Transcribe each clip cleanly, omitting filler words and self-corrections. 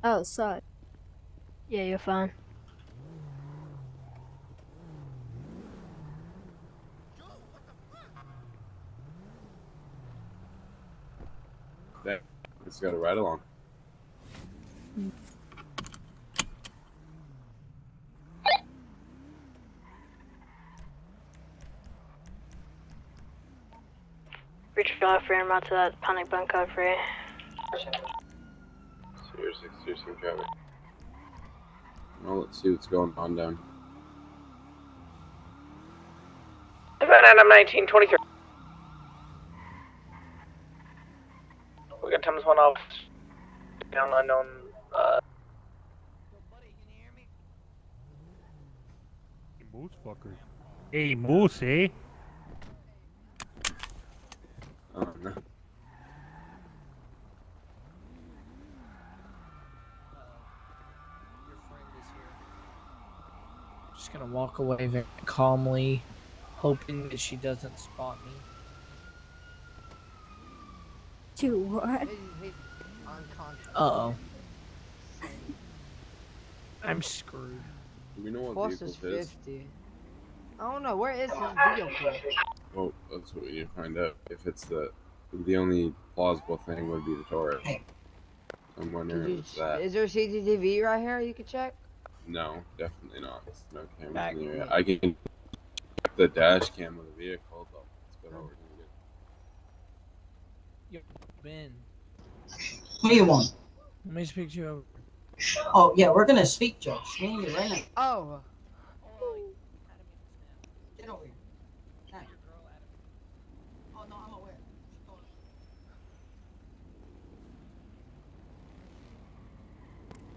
Oh, sorry. Yeah, you're fine. There. Let's go to ride along. Reach for free and route to that panic button code free. Sierra 6 some traffic. Well, let's see what's going on down. Adam 1923. We got Times 1 off. Down unknown. Hey, moose fucker. Hey, moose, eh? Oh, no. Just gonna walk away very calmly, hoping that she doesn't spot me. To what? Uh-oh. I'm screwed. Do we know what Cost vehicle is it is? 50. I don't know, where is his vehicle? Oh, that's what we need to find out. If it's the only plausible thing would be the Taurus. I'm wondering if it's that. Is there CCTV right here you can check? No, definitely not. No cameras Back in the area. me. I can check the dash cam of the vehicle, but that's about all we're gonna get. Yo, Ben. What do you want? Let me speak to you over. Oh, yeah, we're gonna speak, Josh. Me and you right now. Oh. Get over here. Hey. Oh, no, I'm aware.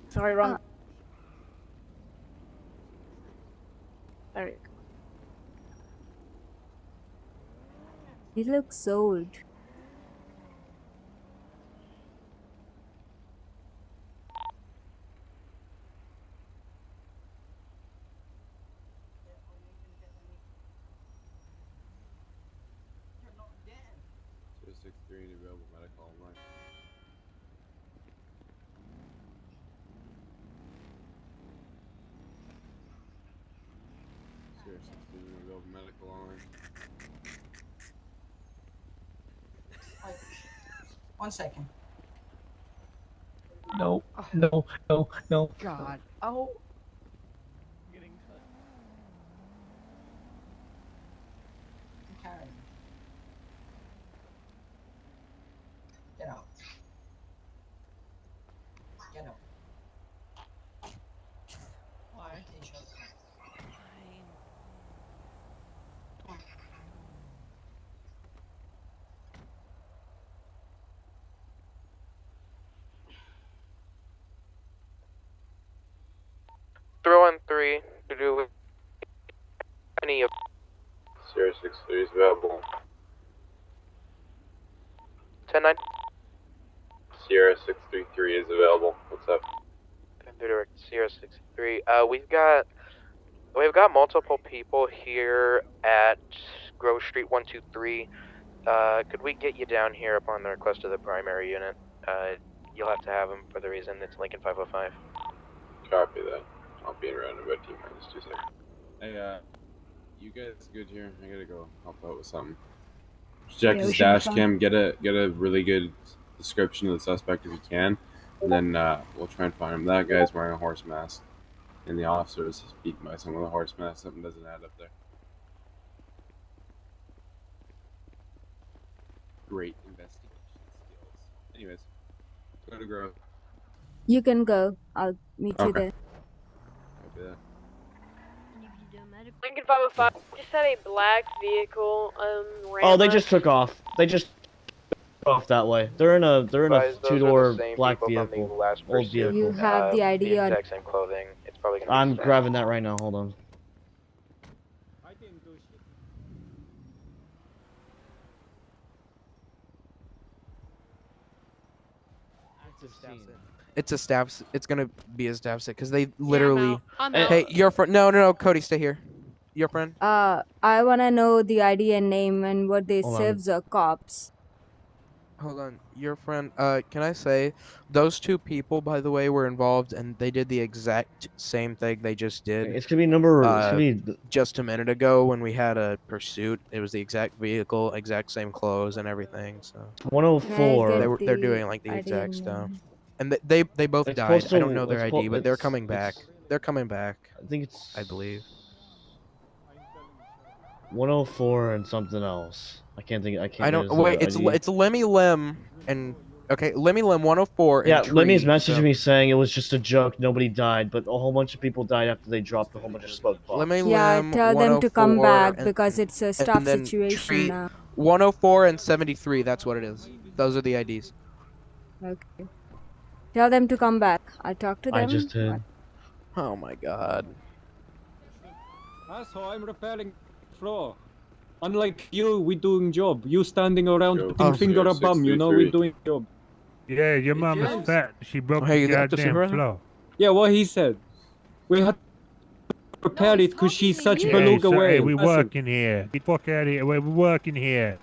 Sorry, wrong. There you go. He looks old. So 6-3 available medical online. Sierra 6-3 available medical online. Wait. 1 second. No, no, no, no. God. Oh. Getting cut. Okay. Get out. Get out. Why? Come on. Throw in 3 to do with any of. Sierra 6-3 is available. 10-9. Sierra 633 is available. What's up? Direct Sierra 63. We've got multiple people here at Grove Street 123. Could we get you down here upon the request of the primary unit? You'll have to have them for the reason it's Lincoln 505. Copy that. I'll be around in about T-minus 2 seconds. Hey, you guys good here? I gotta go help out with something. Just check Yeah, his we should dash find- cam, get a really good description of the suspect if you can, and then we'll try and find him. That guy's wearing a horse mask, and the officer was beaten by someone with a horse mask. Something doesn't add up there. Great investigation skills. Anyways, go to Grove. You can go. I'll meet you Okay. there. Copy that. Lincoln 505 just had a black vehicle, Oh, they just took off. They just took off that way. They're in a Guys, those are two-door the same black people from the vehicle. last Old pursuit. vehicle. You have the ID The on. exact same clothing. It's probably gonna be I'm the same. grabbing that right now. Hold on. I didn't do shit. It's a staff. It's gonna be a staff sit because they literally. I'm Hey, your friend. No. Cody, stay here. Your friend. I wanna know the ID and name and what they Hold on. serves or cops. Hold on, your friend. Can I say, those two people, by the way, were involved, and they did the exact same thing they just did. It's gonna be number. It's gonna be. Just a minute ago when we had a pursuit. It was the exact vehicle, exact same clothes and everything. So 104. they're doing like the ID exact and stuff, name. and they both It's died. supposed to. I don't know their It's ID, but they're it's coming back. They're coming back. I think it's. I believe. 104 and something else. I can't think. I can't. I don't There's wait. the It's ID. Lemmy Lem and okay, Lemmy Lem 104 and Yeah, Lemmy's Tree. messaging me saying it was just a joke. Nobody died, but a whole bunch of people died after they dropped a whole bunch of smoke bombs. Lemmy Yeah, Lem tell them to come 104 back because it's a and staff then situation Tree now. 104 and 73. That's what it is. Those are the IDs. Okay. Tell them to come back. I'll talk to them. I just did. Oh my god. Asshole, I'm repairing floor. Unlike you, we doing job. You standing around Yo, putting finger a bum, you know, we 63. doing job. Yeah, your mom is James? fat. She broke Hey, you the got the goddamn supervisor? floor. Yeah, what he said. We had to repair it because she's such Hey, beluga hey, way. we working here. Get the fuck out of here. We're working here.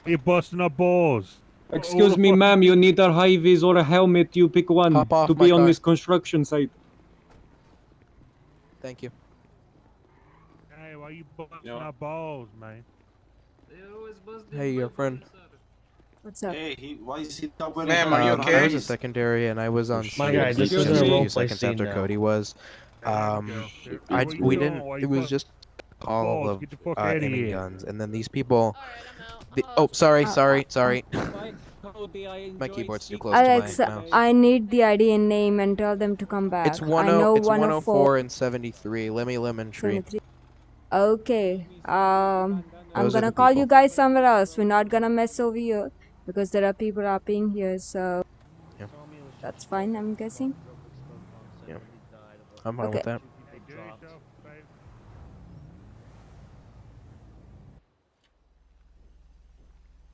You're busting our balls. Excuse me, ma'am, you need a high vis or a helmet, you pick one Hop off to my be on car. this construction site. Thank you. Hey, why you busting Yeah. our balls, man? Hey, your friend. What's up? Hey, why is he not wearing Ma'am, are you I okay? was a secondary and I was on My shift guy, this just isn't a a few roleplay seconds scene after now. Cody was. Hey, what you doing? We didn't. Why It you was bust- just a call balls? of Get the fuck out of aiming here. guns, and then these people. Oh, sorry. My keyboard's too close Alex, to my mouse. I need the ID and name and tell them to come back. It's I know 104 and 73. Lemmy Lemon Tree. 73. Okay. I'm Those are gonna the call you people. guys somewhere else. We're not gonna mess over here because there are people up in here, so Yeah. that's fine, I'm guessing. Yeah. I'm fine Okay. with that.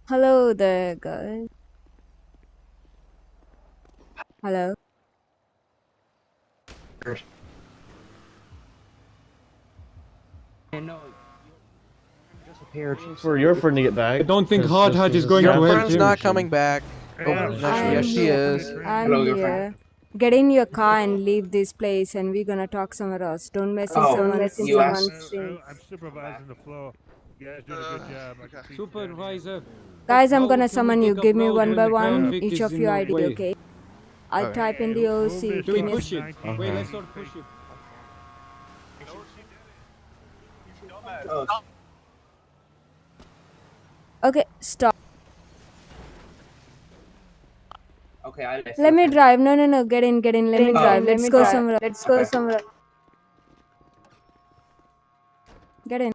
Hello there, guys. Hello. For your friend to get back. I don't think 'cause Hard this Hat was is a going to Your help friend's him. not coming back. Oh, I'm no, I'm yes, she here. is. I'm Hello, your here. friend. Get in your car and leave this place, and we're gonna talk somewhere else. Don't mess in Oh, someone's you asked. I'm supervising the floor. You guys doing a good job. I can see Supervisor. Guys, I'm How gonna can we summon you. take Give me up one road by when the one, traffic each is of in your the ID, way? okay? I'll Okay. type in the OC. Move this Do we Give me a push it? Okay. Wait, let's not push it. Okay, stop. Okay, I Let me drive. No, no, no. Get in, get in. Let me drive. Let's go somewhere. Let's go somewhere. Get in.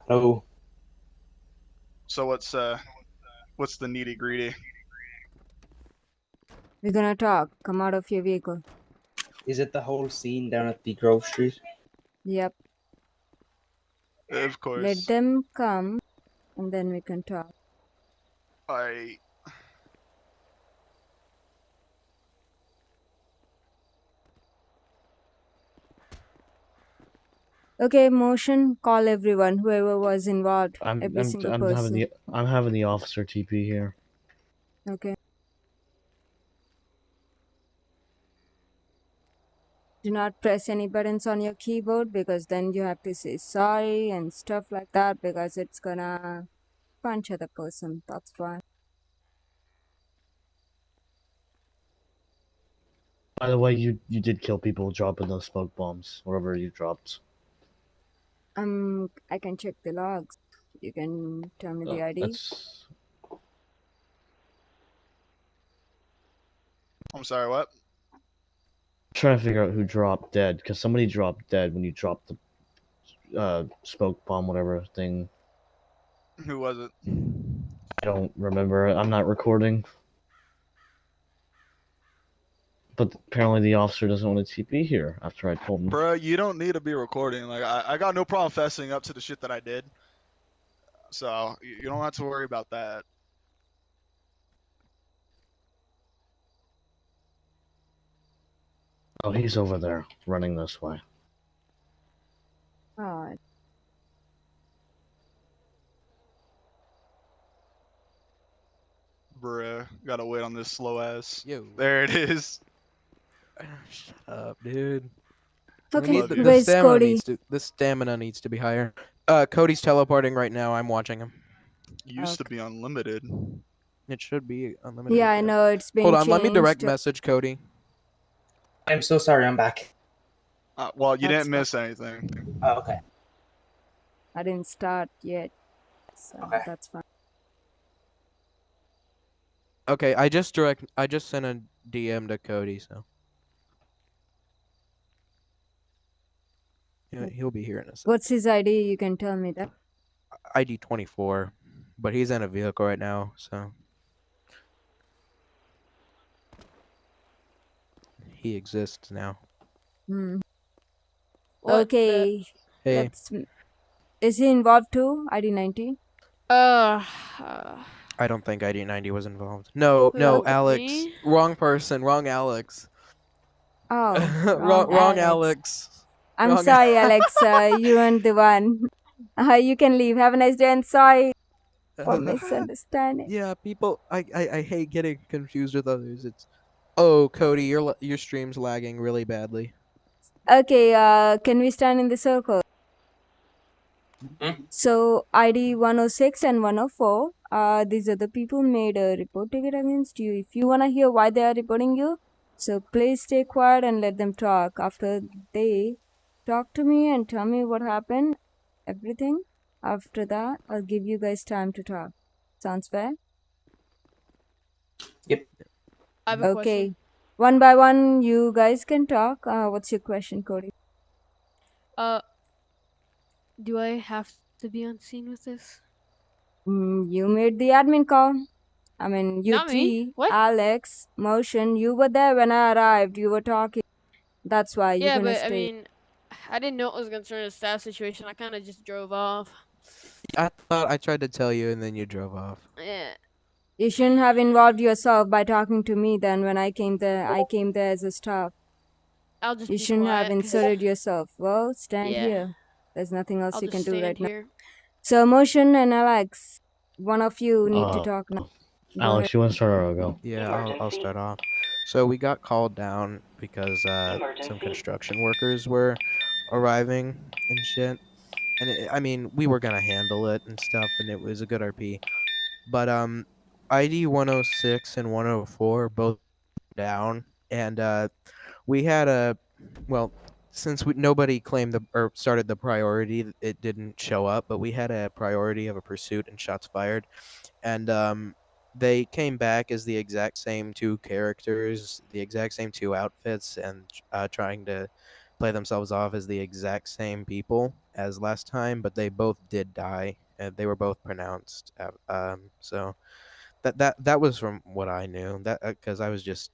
Hello. So what's the nitty gritty? We're gonna talk. Come out of your vehicle. Is it the whole scene down at the Grove Street? Yep. Of course. Let them come, and then we can talk. I Okay, motion. Call everyone. Whoever was involved. I'm Every I'm single I'm person. having the officer TP here. Okay. Do not press any buttons on your keyboard because then you have to say sorry and stuff like that because it's gonna punch other person. That's why. By the way, you did kill people dropping those smoke bombs, wherever you dropped. I can check the logs. You can tell me the ID. That's I'm sorry, what? trying to figure out who dropped dead, because somebody dropped dead when you dropped the smoke bomb, whatever thing. Who was it? I don't remember. I'm not recording. But apparently the officer doesn't want to TP here after I told him. Bruh, you don't need to be recording. Like, I got no problem fessing up to the shit that I did. So, you don't have to worry about that. Oh, he's over there, running this way. Alright. Bruh, gotta wait on this slow ass. Yo. There it is. Shut up, dude. Okay, We need the where's stamina Cody? needs to be higher. Cody's teleporting right now. I'm watching him. Used to be unlimited. It should be unlimited. Yeah, I know it's been Hold on, changed. let me direct message Cody. I'm so sorry, I'm back. Well, you That's didn't miss anything. Oh, okay. I didn't start yet, so that's fine. Okay, I just sent a DM to Cody, so yeah, he'll be here in a second. What's his ID? You can tell me that. ID 24, but he's in a vehicle right now, so he exists now. Hmm. What Okay. Hey. Let's. Is he involved too? ID 19. I don't think ID 90 was involved. No, Okay. Alex. Me? Wrong person. Wrong Alex. Oh, wrong Alex. I'm Wrong sorry, Alex. You weren't the one. You can leave. Have a nice day and sorry for misunderstanding. Yeah, people. I hate getting confused with others. It's. Oh, Cody, your stream's lagging really badly. Okay. Can we stand in the circle? So ID 106 and 104. These are the people made a report ticket against you. If you wanna hear why they are reporting you, so please stay quiet and let them talk. After they talk to me and tell me what happened, everything. After that, I'll give you guys time to talk. Sounds fair? Yep. I have a Okay. question. One by one, you guys can talk. What's your question, Cody? Do I have to be on scene with this? You made the admin call. I mean, you Not me. three, What? Alex, Motion, you were there when I arrived. You were talking. That's why you're Yeah, gonna but stay. I mean, I didn't know it was concerned a staff situation. I kind of just drove off. I thought I tried to tell you, and then you drove off. Yeah. You shouldn't have involved yourself by talking to me then when I came there. I came there as a staff. I'll just You be shouldn't have quiet, 'cause- inserted yourself. Well, stand Yeah. here. There's nothing else I'll you can just do right stand here. now. So, Motion and Alex, one of you need to talk now. Go Alex, ahead. you want to start or I'll go? Yeah, I'll start off. So we got called down because some construction workers were arriving and shit. And I mean, we were gonna handle it and stuff, and it was a good RP. But ID 106 and 104 both down, and we had a since nobody claimed or started the priority, it didn't show up. But we had a priority of a pursuit and shots fired, and they came back as the exact same two characters, the exact same two outfits, and trying to play themselves off as the exact same people as last time. But they both did die, and they were both pronounced. So that was from what I knew. That because I was just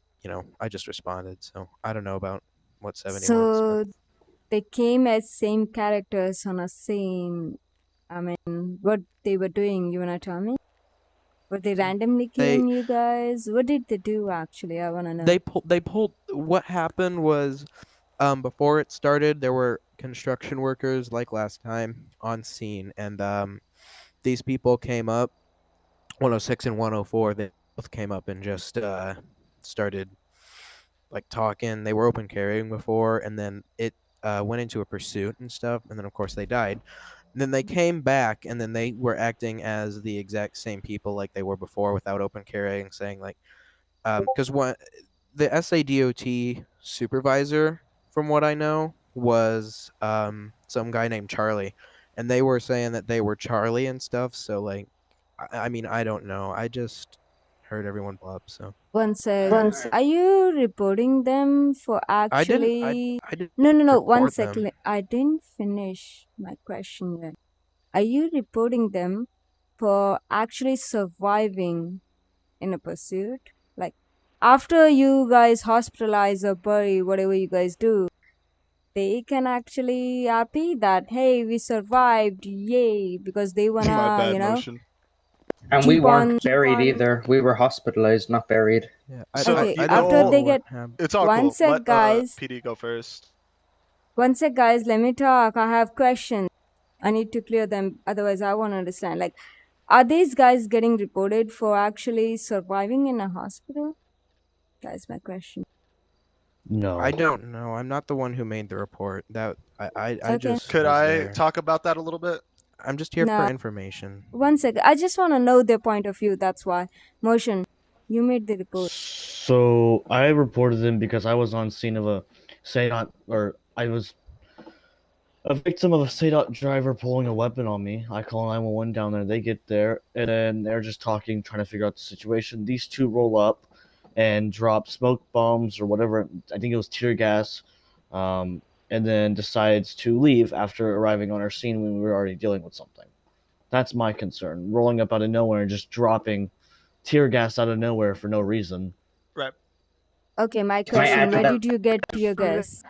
I just responded. So I don't know about what 70 wants. So, they came as same characters on a same. I mean, what they were doing, you wanna tell me? Were they randomly killing you guys? What did they do actually? I wanna know. They pulled. What happened was, before it started, there were construction workers like last time on scene, and these people came up, 106 and 104. They both came up and just started like talking. They were open carrying before, and then it went into a pursuit and stuff, and then of course they died. And then they came back, and then they were acting as the exact same people like they were before without open carrying, saying like, because the SADOT supervisor, from what I know, was some guy named Charlie, and they were saying that they were Charlie and stuff. So like, I mean, I don't know. I just heard everyone blow up. So One sec. Are you reporting them for actually? I didn't No. One report sec. them. I didn't finish my question yet. Are you reporting them for actually surviving in a pursuit? Like, after you guys hospitalize or bury, whatever you guys do, they can actually happy that, hey, we survived, yay, because they My wanna, bad you know, motion. And we keep weren't on. buried either. We were hospitalized, not buried. Yeah, Okay, I don't after know they what get happened. It's all one cool. sec, Let guys. PD go first. One sec, guys. Let me talk. I have questions. I need to clear them. Otherwise, I won't understand. Like, are these guys getting reported for actually surviving in a hospital? That's my question. No. I don't know. I'm not the one who made the report. That I Okay. just Could was I there. talk about that a little bit? I'm just here for Nah. information. One sec. I just want to know their point of view. That's why. Motion, you made the report. So I reported them because I was on scene of a Sedat, or I was a victim of a Sedat driver pulling a weapon on me. I call 911 down there. They get there, and then they're just talking, trying to figure out the situation. These two roll up and drop smoke bombs or whatever. I think it was tear gas, and then decides to leave after arriving on our scene when we were already dealing with something. That's my concern. Rolling up out of nowhere and just dropping tear gas out of nowhere for no reason. Right. Okay, my Can I question. add to Where that? did you get tear gas?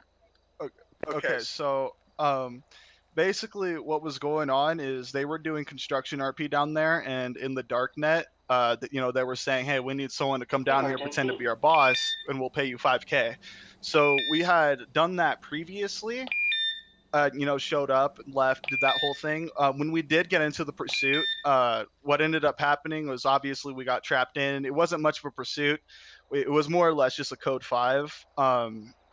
Okay, so basically what was going on is they were doing construction RP down there, and in the dark net, they were saying, hey, we need someone to come down here, pretend to be our boss, and we'll pay you 5K. So we had done that previously. Showed up, left, did that whole thing. When we did get into the pursuit, what ended up happening was obviously we got trapped in. It wasn't much of a pursuit. It was more or less just a code 5.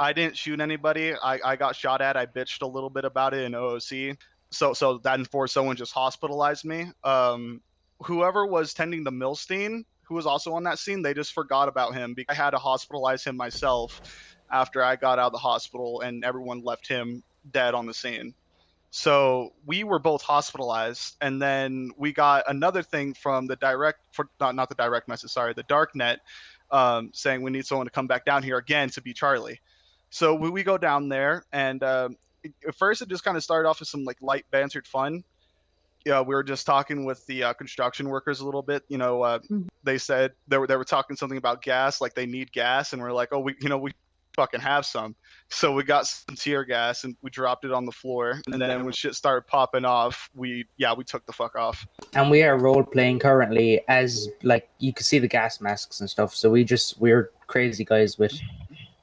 I didn't shoot anybody. I got shot at. I bitched a little bit about it in OOC. So that enforced someone just hospitalized me. Whoever was tending the Milstein, who was also on that scene, they just forgot about him because I had to hospitalize him myself after I got out of the hospital, and everyone left him dead on the scene. So we were both hospitalized, and then we got another thing from the not the direct message, sorry, the dark net, saying we need someone to come back down here again to be Charlie. So we go down there, and at first it just kind of started off with some like light bantered fun. Yeah, we were just talking with the construction workers a little bit. They said they were talking something about gas, like they need gas, and we're like, oh, we fucking have some. So we got some tear gas and we dropped it on the floor, and then when shit started popping off, we took the fuck off. And we are role playing currently as, like, you can see the gas masks and stuff. So we're crazy guys with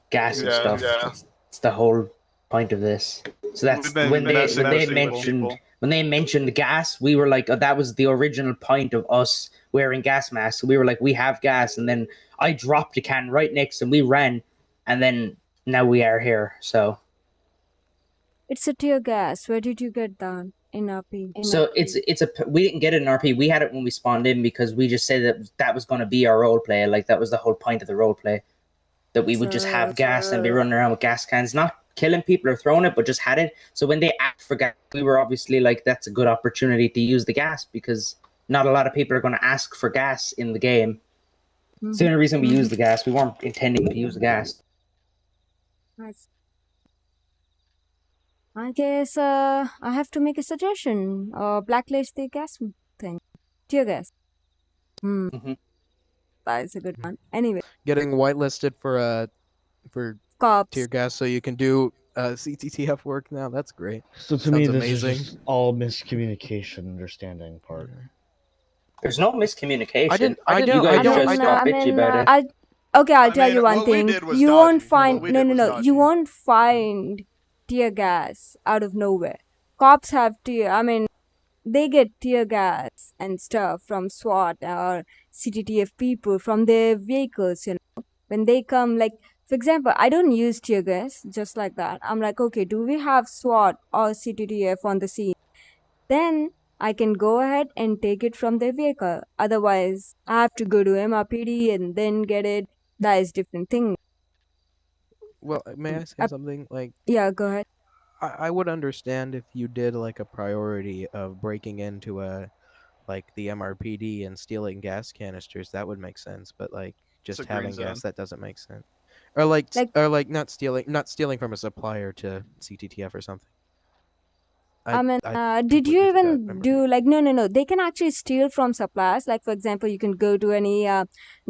gas and stuff. Yeah. It's the whole point of this. So that's when they mentioned the gas, we were like, oh, that was the original point of us wearing gas masks. So we were like, we have gas, and then I dropped a can right next, and we ran, and then now we are here. So It's a tear gas. Where did you get that in RP? so we didn't get it in RP. We had it when we spawned in because we just said that was going to be our role play. Like that was the whole point of the role play, that we would just have gas and be running around with gas cans, not killing people or throwing it, but just had it. So when they asked for gas, we were obviously like, that's a good opportunity to use the gas because not a lot of people are going to ask for gas in the game. It's the only reason we used the gas. We weren't intending to use the gas. Nice. I guess I have to make a suggestion. Blacklist the gas thing. Tear gas. That is a good one. Anyway. Getting whitelisted for Cops. tear gas so you can do CTTF work now. That's great. So to Sounds me, this amazing. is just all miscommunication, understanding part. There's no miscommunication. I didn't. You guys just got bitchy about it. Okay, I'll tell you one thing. You won't find you dodgy. won't find tear gas out of nowhere. Cops have they get tear gas and stuff from SWAT or CTTF people from their vehicles, when they come, like, for example, I don't use tear gas just like that. I'm like, okay, do we have SWAT or CTTF on the scene? Then I can go ahead and take it from their vehicle. Otherwise, I have to go to MRPD and then get it. That is different thing. Well, may I say something? Like, yeah, go ahead. I would understand if you did like a priority of breaking into the MRPD and stealing gas canisters. That would make sense. But like just It's a green having gas, zone. that doesn't make sense. Or like not stealing from a supplier to CTTF or something. I mean, I did you completely forgot. even do like no? They can actually steal from suppliers. Like for example, you can go to any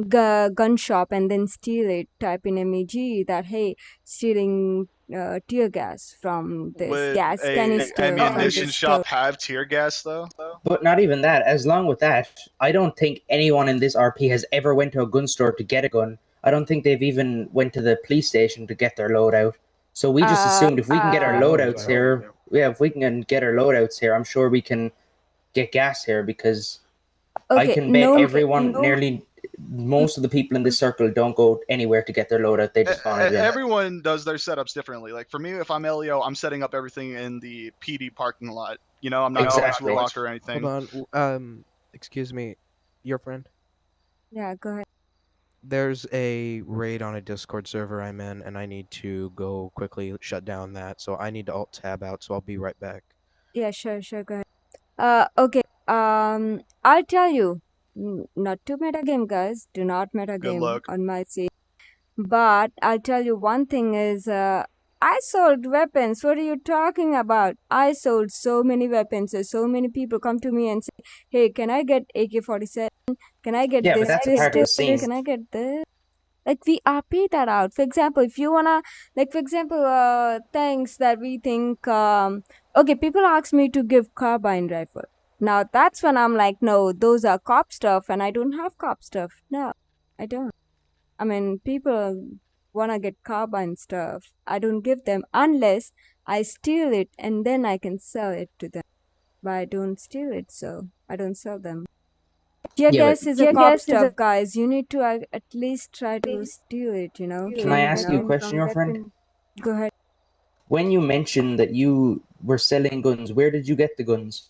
gun shop and then steal it. Type in MEG that hey, stealing tear gas from this Would gas a canister from ammunition this shop store. have tear gas though? But not even that. As long with that, I don't think anyone in this RP has ever went to a gun store to get a gun. I don't think they've even went to the police station to get their loadout. So we just assumed if we can get our loadouts here, if we can get our loadouts here, I'm sure we can get gas here because I can bet everyone, nearly most of the people in this circle don't go anywhere to get their loadout. They just spawn it in. Everyone does their setups differently. Like for me, if I'm Leo, I'm setting up everything in the PD parking lot. You know, I'm not going to a locker or anything. Hold on. Excuse me, your friend. Yeah, go ahead. There's a raid on a Discord server I'm in, and I need to go quickly shut down that. So I need to alt tab out. So I'll be right back. Yeah, sure, go ahead. Okay. I'll tell you, not to metagame, guys. Do not metagame on my scene. But I'll tell you one thing is, I sold weapons. What are you talking about? I sold so many weapons. So many people come to me and say, "Hey, can I get AK-47? Can I get this? But that's a part of the scene. Can I get this?" Like we RP that out. For example, if you wanna, like for example, things that we think, okay, people ask me to give carbine rifle. Now that's when I'm like, no, those are cop stuff, and I don't have cop stuff. No, I don't. I mean, people wanna get carbine stuff. I don't give them unless I steal it, and then I can sell it to them. But I don't steal it, so I don't sell them. Tear gas is a cop stuff, guys. You need to at least try to steal it, you know. Can I ask you a question, your friend? Go ahead. When you mentioned that you were selling guns, where did you get the guns?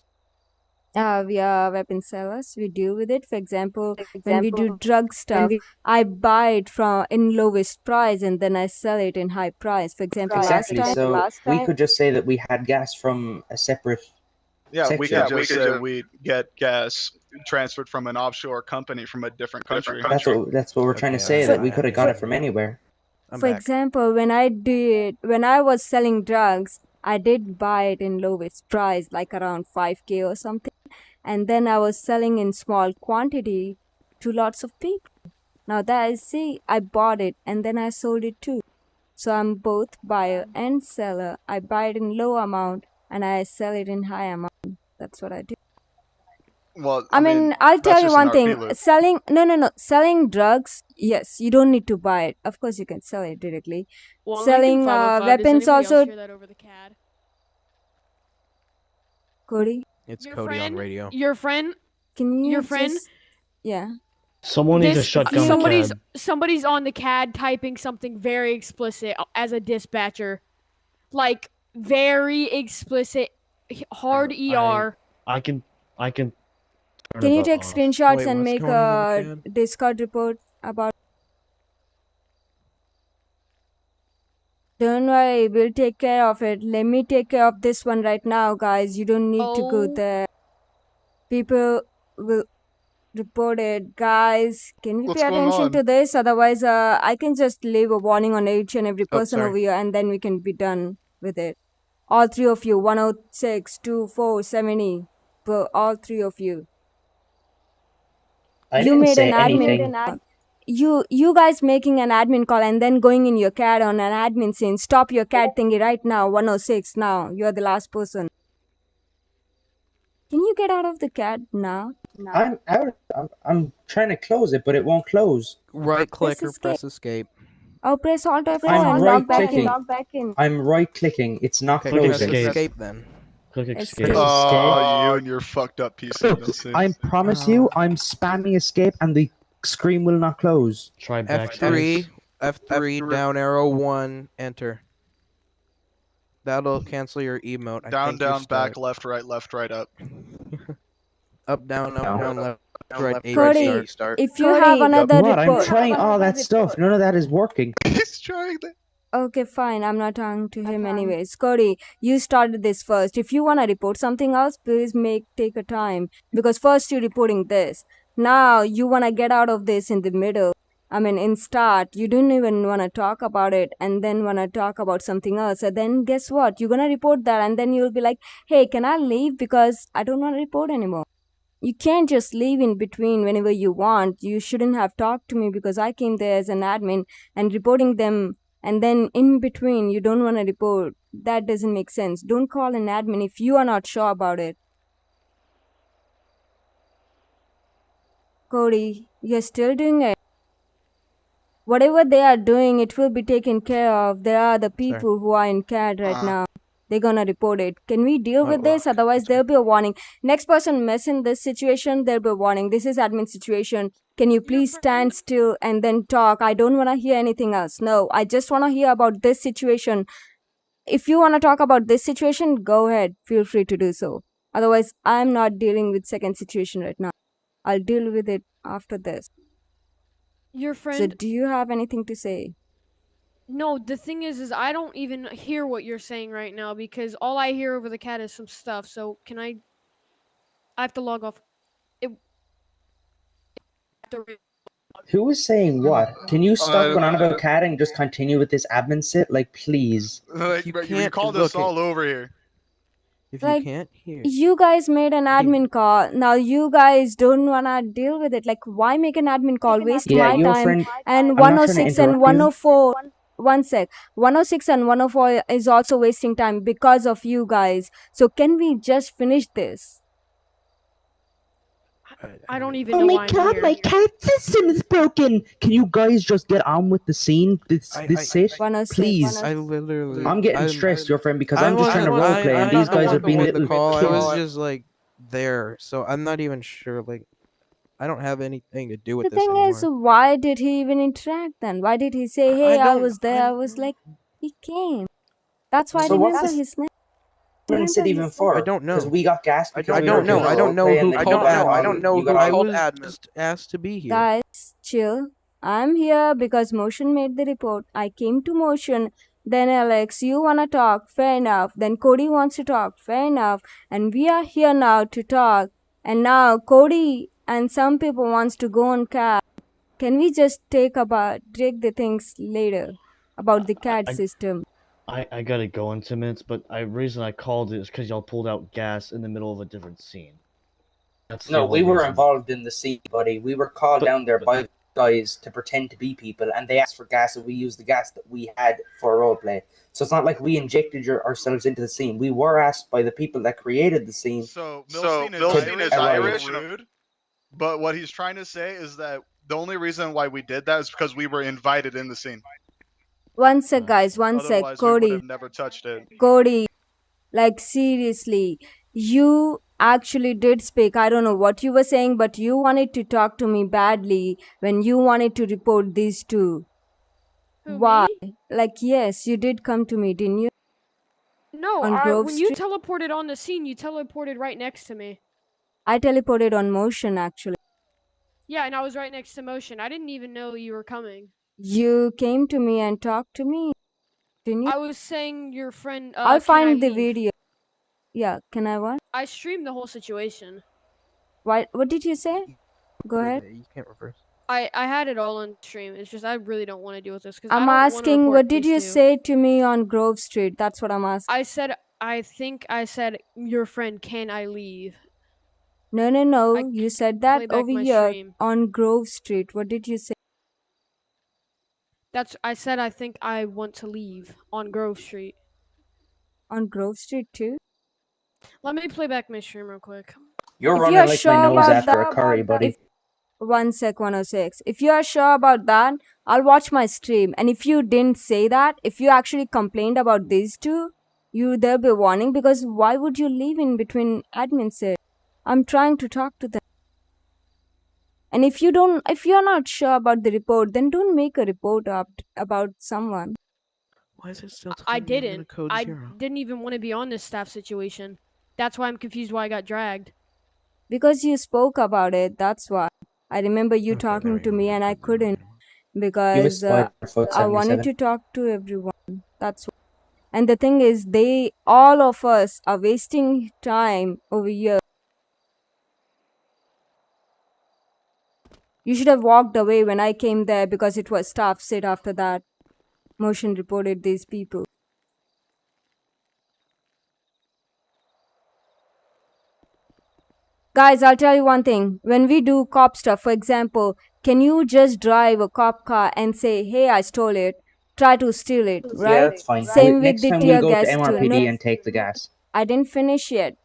We are weapon sellers. We deal with it. For example, when we do drug stuff, I buy it from in lowest price and then I sell it in high price. For example, Exactly. So we could just say that we had gas from a separate. Yeah, section. we could just say we get gas transferred from an offshore company from a different country. That's what we're trying to say, that we could have got it from anywhere. For example, when I was selling drugs, I did buy it in lowest price, like around 5K or something. And then I was selling in small quantity to lots of people. Now that I bought it and then I sold it too. So I'm both buyer and seller. I buy it in low amount and I sell it in high amount. That's what I do. Well, I mean, I'll tell you one thing. Selling drugs, yes, you don't need to buy it. Of course, you can sell it directly. Well, Selling weapons also. That over the CAD? Cody? It's Cody on radio. Your friend? Can you Your friend? Yeah. Someone needs to shut down the CAD. Somebody's on the CAD typing something very explicit as a dispatcher. Like, very explicit, hard ER. I can Can you take screenshots and make a Discord report about? Don't worry, we'll take care of it. Let me take care of this one right now, guys. You don't need to go there. People will report it. Guys, can we pay attention to this? Otherwise, I can just leave a warning on each and every person over here and then we can be done with it. All three of you, 106, 24, 70, all three of you. I didn't say anything. You guys making an admin call and then going in your CAD on an admin saying, stop your CAD thingy right now, 106 now. You're the last person. Can you get out of the CAD now? I'm out. I'm trying to close it, but it won't close. Right click or press escape. Oh, press Alt F4 I'm and right log back in. I'm right clicking. It's not closing. Escape then. Click escape. Oh, you and your fucked up PC. I promise you, I'm spamming escape and the screen will not close. Try back. F3, down arrow 1, enter. That'll cancel your emote. Down, back, left, right, up. Up, down, left, right, A, Cody, start. if you have another What? report. I'm trying all that stuff. None of that is working. He's trying that. Okay, fine. I'm not talking to him anyways. Cody, you started this first. If you want to report something else, please take a time. Because first you're reporting this. Now you want to get out of this in the middle. I mean, in start, you didn't even want to talk about it and then want to talk about something else. And then guess what? You're going to report that and then you'll be like, hey, can I leave because I don't want to report anymore. You can't just leave in between whenever you want. You shouldn't have talked to me because I came there as an admin and reporting them. And then in between, you don't want to report. That doesn't make sense. Don't call an admin if you are not sure about it. Cody, you're still doing it. Whatever they are doing, it will be taken care of. There are the people who are in CAD right now. They're gonna report it. Can we deal with this? Otherwise, there'll be a warning. Next person mess in this situation, there'll be a warning. This is admin situation. Can you please stand still and then talk? I don't want to hear anything else. No, I just want to hear about this situation. If you want to talk about this situation, go ahead. Feel free to do so. Otherwise, I'm not dealing with second situation right now. I'll deal with it after this. Your friend. So do you have anything to say? No, the thing is I don't even hear what you're saying right now because all I hear over the cat is some stuff. So can I have to log off. Who is saying what? Can you stop going on about cat and just continue with this admin sit? Like, please. Like, You you can't called look us all over here. If Like, you can't hear. you guys made an admin call. Now you guys don't wanna deal with it. Like, why make an admin call? Waste Yeah, my your time. friend. And I'm not trying to 106 and interrupt you. 104. One sec. 106 and 104 is also wasting time because of you guys. So can we just finish this? I don't even know why I'm here. My cat system is broken. Can you guys just get on with the scene? This sit, 106. please. I literally. I'm getting stressed, your friend, because I'm just trying to wasn't- roleplay, and these guys are being the little call. I kids. was just like there, so I'm not even sure. Like, I don't have anything to do with The this thing anymore. is, why did he even interact then? Why did he say, hey, I was there? I was like, he came. That's why I So what remember was his name. sit even for? I don't know. Because we got gassed. I don't know. I don't know who called admin. I don't know who I called was admin. just asked to be here. Guys, chill. I'm here because Motion made the report. I came to Motion. Then Alex, you wanna talk? Fair enough. Then Cody wants to talk. Fair enough. And we are here now to talk. And now Cody and some people wants to go on CAD. Can we just take the things later about the CAD system? I gotta go in 10 minutes, but the reason I called it is because y'all pulled out gas in the middle of a different scene. That's the No, only we were reason. involved in the scene, buddy. We were called down there by guys to pretend to be people, and they asked for gas, and we used the gas that we had for roleplay. So it's not like we injected ourselves into the scene. We were asked by the people that created the scene. So Milstein is Irish, rude. But what he's trying to say is that the only reason why we did that is because we were invited in the scene. One sec, guys. One sec. Otherwise, we would Cody. have never touched it. Cody. Like, seriously. You actually did speak. I don't know what you were saying, but you wanted to talk to me badly when you wanted to report these two. Why? Like, yes, you did come to me, didn't you? No, On Grove when you Street? teleported on the scene, you teleported right next to me. I teleported on Motion, actually. Yeah, and I was right next to Motion. I didn't even know you were coming. You came to me and talked to me, didn't you? I was saying your friend. I'll can find I the leave? video. Yeah, can I what? I streamed the whole situation. What did you say? Go ahead. You can't reverse. I had it all on stream. It's just I really don't want to deal with this because I'm asking, what did you say to me on Grove Street? That's what I'm asking. I think I said, your friend, can I leave? No. You said that play back over my here stream. on Grove Street. What did you say? I said I think I want to leave on Grove Street. On Grove Street too? Let me play back my stream real quick. You're running like my nose after a curry, buddy. One sec, 106. If you are sure about that, I'll watch my stream. And if you didn't say that, if you actually complained about these two, there'll be a warning, because why would you leave in between admin set? I'm trying to talk to them. And if you're not sure about the report, then don't make a report up about someone. Why is it still I telling me I'm in didn't. code I 0? didn't even want to be on this staff situation. That's why I'm confused why I got dragged. Because you spoke about it, that's why. I remember you talking to me and I couldn't, because I wanted to talk to everyone. That's why. And the thing is, all of us are wasting time over here. You should have walked away when I came there because it was staff said after that. Motion reported these people. Guys, I'll tell you one thing. When we do cop stuff, for example, can you just drive a cop car and say, hey, I stole it, try to steal it, right? Yeah, that's fine. Same with Next the time tear we'll go to gas too. MRPD No, and take the gas. I didn't finish yet.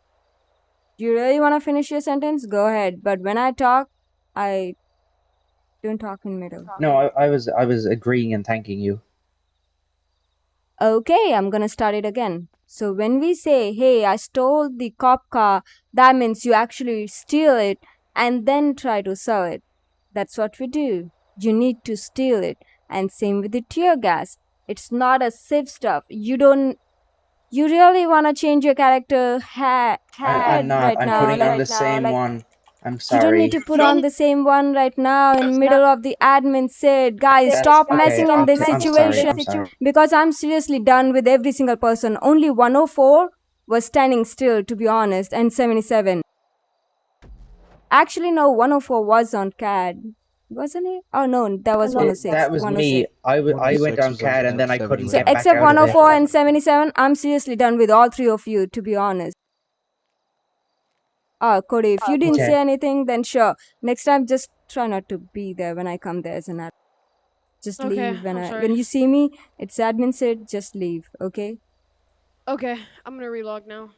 Do you really want to finish your sentence? Go ahead. But when I talk, I don't talk in middle. No, I was agreeing and thanking you. Okay, I'm gonna start it again. So when we say, hey, I stole the cop car, that means you actually steal it and then try to sell it. That's what we do. You need to steal it. And same with the tear gas. It's not a safe stuff. You really want to change your character I'm not. right I'm now. putting on the same one. I'm You don't need sorry. to put on the same one right now in middle of the admin said, guys, stop Okay, messing in this I'm situation. sorry. I'm sorry. Because I'm seriously done with every single person. Only 104 was standing still, to be honest, and 77. Actually, no, 104 was on CAD. Wasn't it? Oh, no, that was 106. That was 106. me. I went 106 on was CAD on and then I couldn't 79. get back Except out of it. 104 and 77, I'm seriously done with all three of you, to be honest. Cody, if you didn't Okay. say anything, then sure. Next time, just try not to be there when I come there as an admin. Just Okay, leave I'm sorry. when you see me. It's admin said, just leave, okay? Okay, I'm gonna relog now.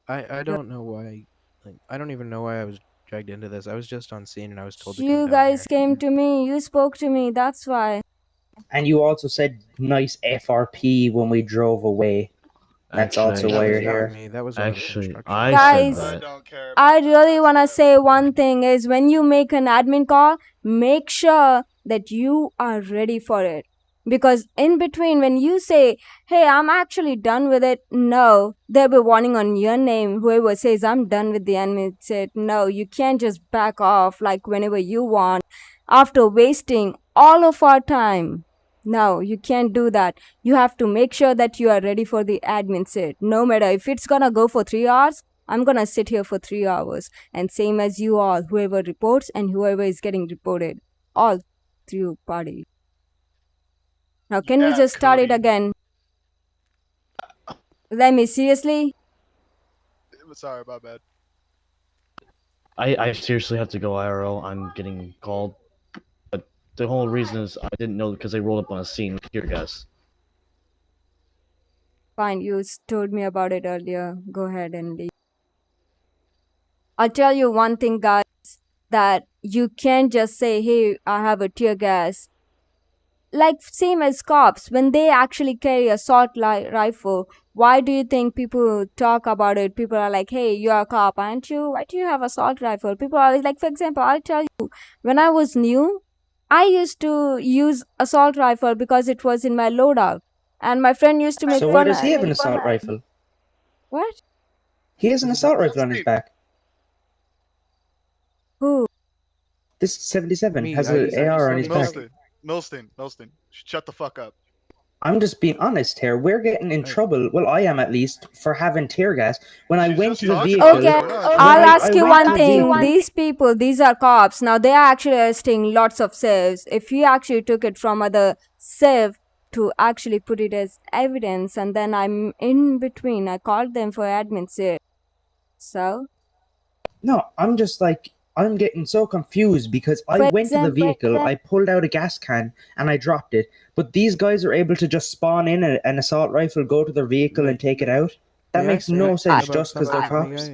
I don't know why. Like, I don't even know why I was dragged into this. I was just on scene and I was told to come You down guys here. came to me. You spoke to me. That's why. And you also said nice FRP when we drove away. That's also why you're here. Me. That was Actually, construction. I Guys, said that. I really want to say one thing is when you make an admin call, make sure that you are ready for it. Because in between, when you say, hey, I'm actually done with it, no, they'll be warning on your name. Whoever says, I'm done with the admin, said, no, you can't just back off like whenever you want after wasting all of our time. No, you can't do that. You have to make sure that you are ready for the admin sit. No matter if it's gonna go for 3 hours, I'm gonna sit here for 3 hours. And same as you all, whoever reports and whoever is getting reported. All three parties. Now, can we just start it again? Let me seriously? Sorry, my bad. I seriously have to go IRL. I'm getting called. But the whole reason is I didn't know because they rolled up on a scene with tear gas. Fine, you told me about it earlier. Go ahead and leave. I'll tell you one thing, guys, that you can't just say, hey, I have a tear gas. Like same as cops, when they actually carry assault rifle, why do you think people talk about it? People are like, hey, you're a cop, aren't you? Why do you have assault rifle? People are like, for example, I'll tell you, when I was new, I used to use assault rifle because it was in my loadout. And my friend used to make So fun why does of he have an assault rifle? What? He has an assault rifle on his back. Who? This 77 Me, has I an just AR on his back. Milston, shut the fuck up. I'm just being honest here. We're getting in trouble. Well, I am at least for having tear gas. When I went to the vehicle, Okay, I'll ask you one thing. These people, these are cops. Now they are actually arresting lots of civs. If you actually took it from other civ to actually put it as evidence, and then I'm in between, I called them for admin civ. So? No, I'm just like, I'm getting so confused because I For went to the example- vehicle, I pulled out a gas can, and I dropped it. But these guys are able to just spawn in an assault rifle, go to their vehicle, and take it out? That May I makes say no sense about just because they're something? cops.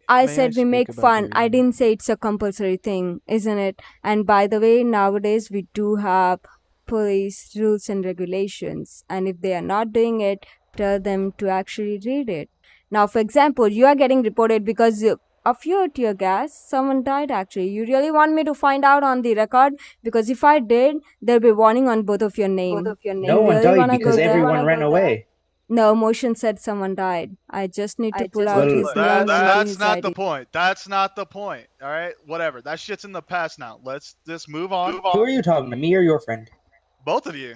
I May I said we speak make about fun. your- I didn't say it's a compulsory thing, isn't it? And by the way, nowadays we do have police rules and regulations. And if they are not doing it, tell them to actually read it. Now, for example, you are getting reported because of your tear gas. Someone died actually. You really want me to find out on the record? Because if I did, there'll be warning on both of your names. No one died because everyone ran away. No, motion said someone died. I just need to pull out Well, his name and see That's his not ID. the point. That's not the point. All right, whatever. That shit's in the past now. Let's just move on. Who are you talking to, me or your friend? Both of you.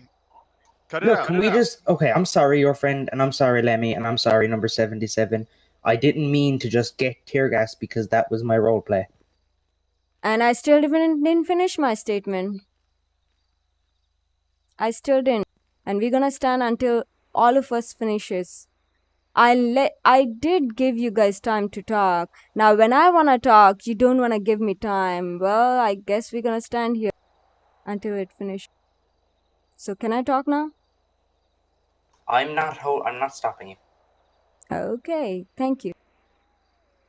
Cut it Look, out. can we just... Okay, I'm sorry, your friend, and I'm sorry, Lemmy, and I'm sorry, number 77. I didn't mean to just get tear gas because that was my role play. And I still didn't finish my statement. I still didn't. And we're gonna stand until all of us finishes. I did give you guys time to talk. Now when I wanna talk, you don't wanna give me time. Well, I guess we're gonna stand here until it finishes. So can I talk now? I'm not stopping you. Okay, thank you.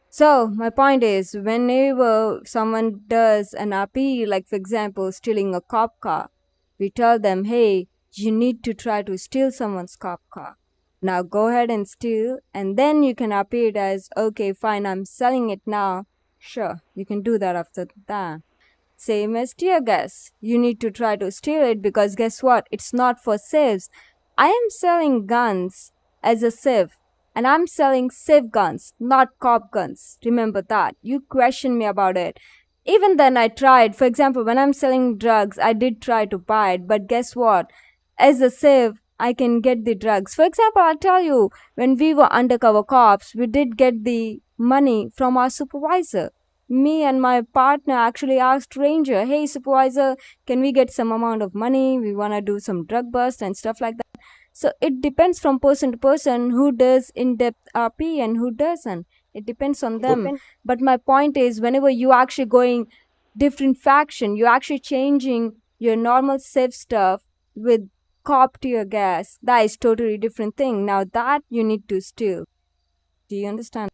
So my point is, whenever someone does an RP, like for example, stealing a cop car, we tell them, hey, you need to try to steal someone's cop car. Now go ahead and steal, and then you can RP it as, okay, fine, I'm selling it now. Sure, you can do that after that. Same as tear gas. You need to try to steal it because guess what? It's not for sieves. I am selling guns as a sieve. And I'm selling sieve guns, not cop guns. Remember that. You questioned me about it. Even then, I tried. For example, when I'm selling drugs, I did try to buy it. But guess what? As a sieve, I can get the drugs. For example, I'll tell you, when we were undercover cops, we did get the money from our supervisor. Me and my partner actually asked Ranger, hey, supervisor, can we get some amount of money? We want to do some drug bust and stuff like that. So it depends from person to person who does in-depth RP and who doesn't. It depends on them. But my point is, whenever you actually going different faction, you're actually changing your normal safe stuff with cop tear gas. That is totally different thing. Now that you need to steal. Do you understand?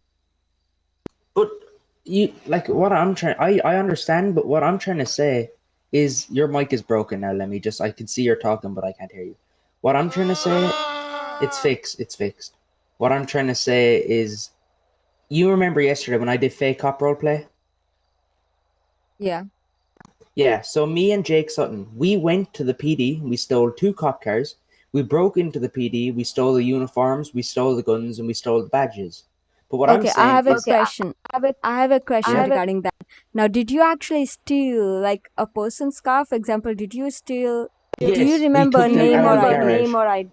But you like what I'm trying. I understand, but what I'm trying to say is your mic is broken now. I can see you're talking, but I can't hear you. What I'm trying to say, it's fixed. It's fixed. What I'm trying to say is, you remember yesterday when I did fake cop roleplay? Yeah. Yeah. So me and Jake Sutton, we went to the PD. We stole 2 cop cars. We broke into the PD. We stole the uniforms. We stole the guns, and we stole the badges. But what I'm Okay, saying I have a is, question. I have a question regarding that. Now, did you actually steal like a person's car? For example, did you steal? Do you yes, we remember took them name out or of the ID? garage.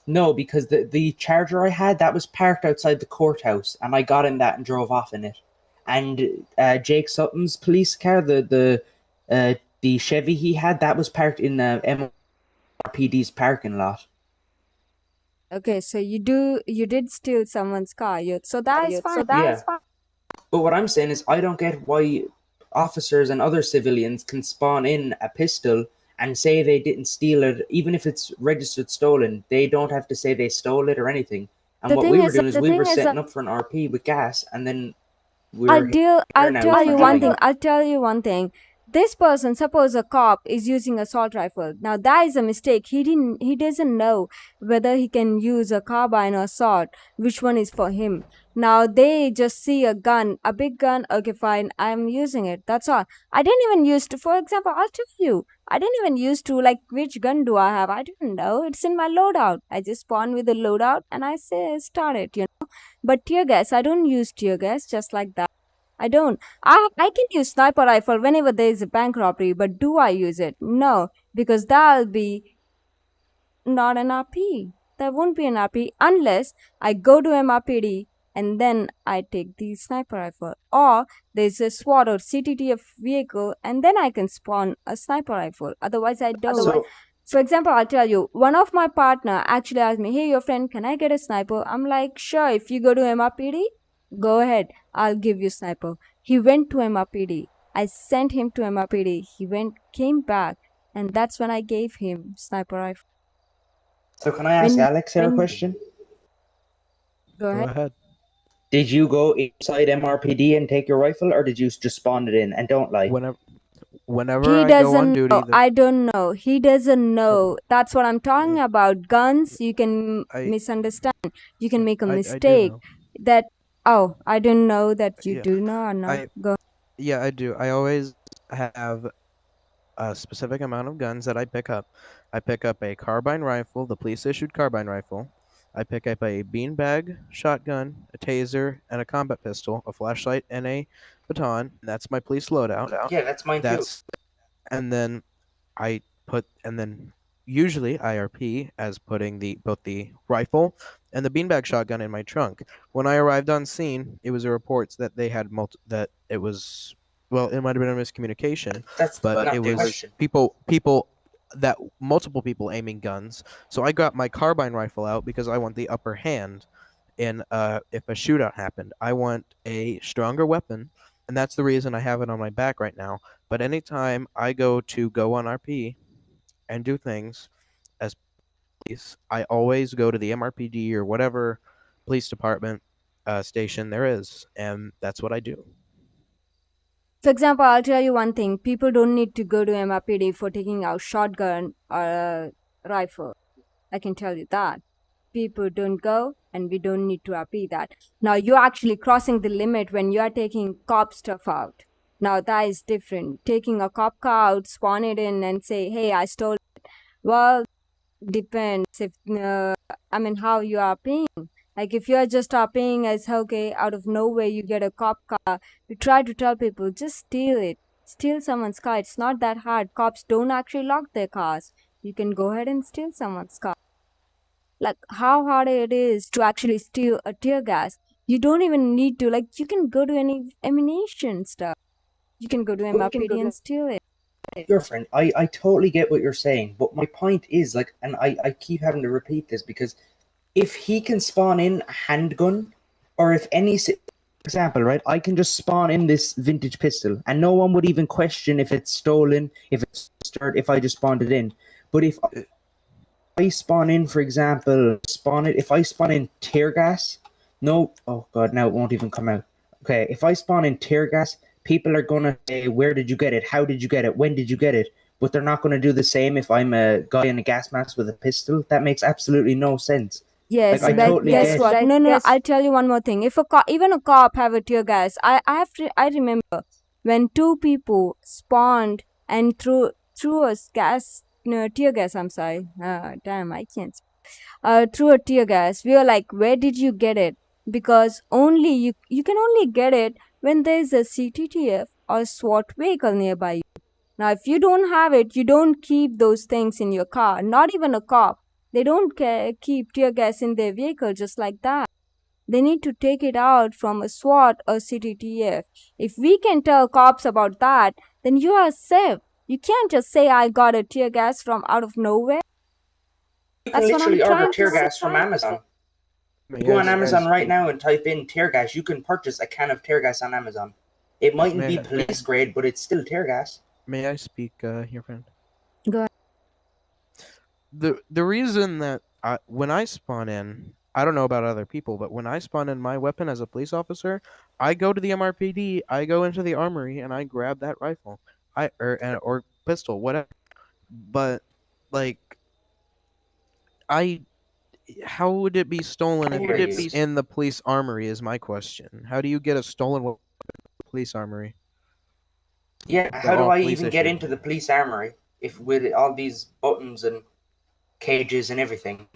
No, because the Charger I had, that was parked outside the courthouse, and I got in that and drove off in it. And Jake Sutton's police car, the Chevy he had, that was parked in MRPD's parking lot. Okay, so you did steal someone's car. So that is fine. Yeah. But what I'm saying is, I don't get why officers and other civilians can spawn in a pistol and say they didn't steal it, even if it's registered stolen. They don't have to say they stole it or anything. And The what thing we were is, doing is we were setting up for an RP with gas, and then I'll we're deal. I'll now tell you for one doing thing. it. I'll tell you one thing. This person, suppose a cop is using assault rifle. Now that is a mistake. He doesn't know whether he can use a carbine or assault. Which one is for him? Now they just see a gun, a big gun. Okay, fine. I'm using it. That's all. I didn't even use to. For example, I'll tell you. I didn't even use to like which gun do I have. I didn't know. It's in my loadout. I just spawn with the loadout and I say start it. But tear gas, I don't use tear gas just like that. I don't. I can use sniper rifle whenever there is a bank robbery, but do I use it? No, because that'll be not an RP. There won't be an RP unless I go to MRPD and then I take the sniper rifle. Or there's a SWAT or CTTF vehicle and then I can spawn a sniper rifle. Otherwise, I don't. So For example, I'll tell you, one of my partner actually asked me, hey, your friend, can I get a sniper? I'm like, sure, if you go to MRPD, go ahead. I'll give you sniper. He went to MRPD. I sent him to MRPD. He came back, and that's when I gave him sniper rifle. So can I ask Alex here a question? Go ahead. Go ahead. Did you go inside MRPD and take your rifle, or did you just spawn it in? And don't lie. Whenever He I go on doesn't duty, know. I don't know. He doesn't know. That's what I'm talking about. Guns, you can misunderstand. You can make a I do mistake. know. I don't know that you Yeah, do know or not. Go. Yeah, I do. I always have a specific amount of guns that I pick up. I pick up a carbine rifle, the police issued carbine rifle. I pick up a beanbag shotgun, a taser, and a combat pistol, a flashlight, and a baton. That's my police loadout. Yeah, that's mine too. And then usually IRP as putting both the rifle and the beanbag shotgun in my trunk. When I arrived on scene, it was a report that they had that it was Well, it might have been a miscommunication, That's but not it the was question. multiple people aiming guns. So I got my carbine rifle out because I want the upper hand in if a shootout happened. I want a stronger weapon, and that's the reason I have it on my back right now. But anytime I go on RP and do things as police, I always go to the MRPD or whatever police department station there is, and that's what I do. For example, I'll tell you one thing. People don't need to go to MRPD for taking out shotgun or a rifle. I can tell you that. People don't go and we don't need to RP that. Now you're actually crossing the limit when you are taking cop stuff out. Now that is different. Taking a cop car out, spawn it in and say, hey, I stole it. Well, depends if, how you are paying. Like if you're just paying as, okay, out of nowhere you get a cop car, you try to tell people, just steal it. Steal someone's car. It's not that hard. Cops don't actually lock their cars. You can go ahead and steal someone's car. Like how hard it is to actually steal a tear gas. You don't even need to, like, you can go to any ammunition stuff. You can go to MRPD and steal it. UrFriend, I totally get what you're saying, but my point is, like, and I keep having to repeat this because if he can spawn in a handgun, or if any example, right, I can just spawn in this vintage pistol, and no one would even question if it's stolen, if it's stirred, if I just spawned it in. But if I spawn in, for example, if I spawn in tear gas, no, oh god, now it won't even come out. Okay, if I spawn in tear gas, people are gonna say, where did you get it? How did you get it? When did you get it? But they're not gonna do the same if I'm a guy in a gas mask with a pistol. That makes absolutely no sense. Yes, Like, I but totally guess get what? No. I'll tell you one more thing. If even a cop have a tear gas, I remember when two people spawned and threw a gas, no, tear gas. I'm sorry. Damn, I can't. Threw a tear gas. We were like, where did you get it? Because only you can only get it when there's a CTTF or SWAT vehicle nearby you. Now, if you don't have it, you don't keep those things in your car. Not even a cop. They don't keep tear gas in their vehicle just like that. They need to take it out from a SWAT or CTTF. If we can tell cops about that, then you are safe. You can't just say I got a tear gas from out of nowhere. You can That's what I'm literally order trying tear to say. gas from Amazon. May Go I on Amazon speak? right now and type in tear gas. You can purchase a can of tear gas on Amazon. It mightn't be police grade, but it's still tear gas. May I speak, your friend? Go ahead. The reason that when I spawn in, I don't know about other people, but when I spawn in my weapon as a police officer, I go to the MRPD, I go into the armory, and I grab that rifle, or pistol, whatever. But like, how would it be stolen if it's in the police armory? Is my question. How do you get a stolen weapon in the police armory? Yeah, They're how do all I police even get issued. into the police armory if with all these buttons and cages and everything?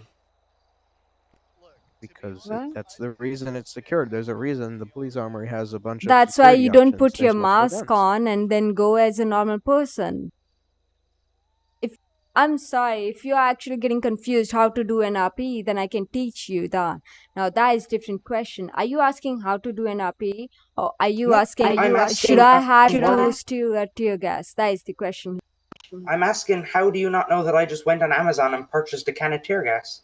Because What? that's the reason it's secured. There's a reason the police armory has a bunch of That's why security you don't options. put your There's multiple mask guns. on and then go as a normal person. I'm sorry, if you're actually getting confused how to do an RP, then I can teach you that. Now that is different question. Are you asking how to do an RP, or are you asking, should I have to steal a tear gas? That is the question. I'm asking, how do you not know that I just went on Amazon and purchased a can of tear gas?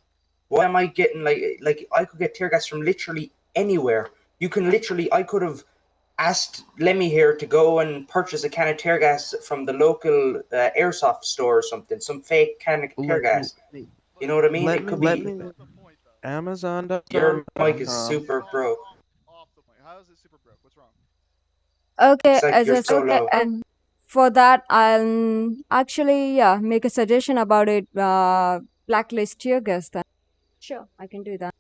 Why am I getting like I could get tear gas from literally anywhere. You can literally, I could have asked Lemmy here to go and purchase a can of tear gas from the local airsoft store or something, some fake can of tear gas. You know what I mean? It could be. Amazon. Your mic is super broke. How is it super broke? What's wrong? Okay, It's like as you're I so said, low. and for that, I'll actually make a suggestion about it. Blacklist tear gas. Then sure, I can do that.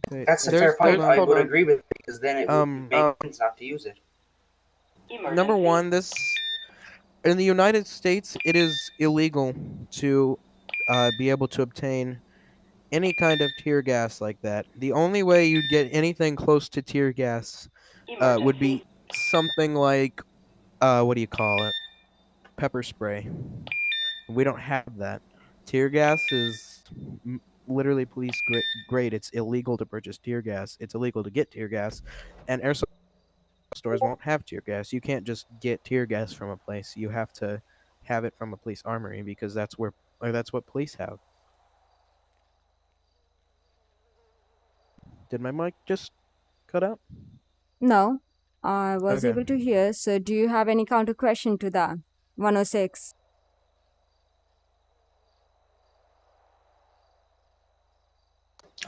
Okay. That's a fair point. I would agree with it because then it would make sense not to use it. Number one, this in the United States, it is illegal to be able to obtain any kind of tear gas like that. The only way you'd get anything close to tear gas would be something like what do you call it? Pepper spray. We don't have that. Tear gas is literally police grade. It's illegal to purchase tear gas. It's illegal to get tear gas, and airsoft stores won't have tear gas. You can't just get tear gas from a place. You have to have it from a police armory because that's what police have. Did my mic just cut out? No, I was Okay. able to hear. So, do you have any counter question to that? 106.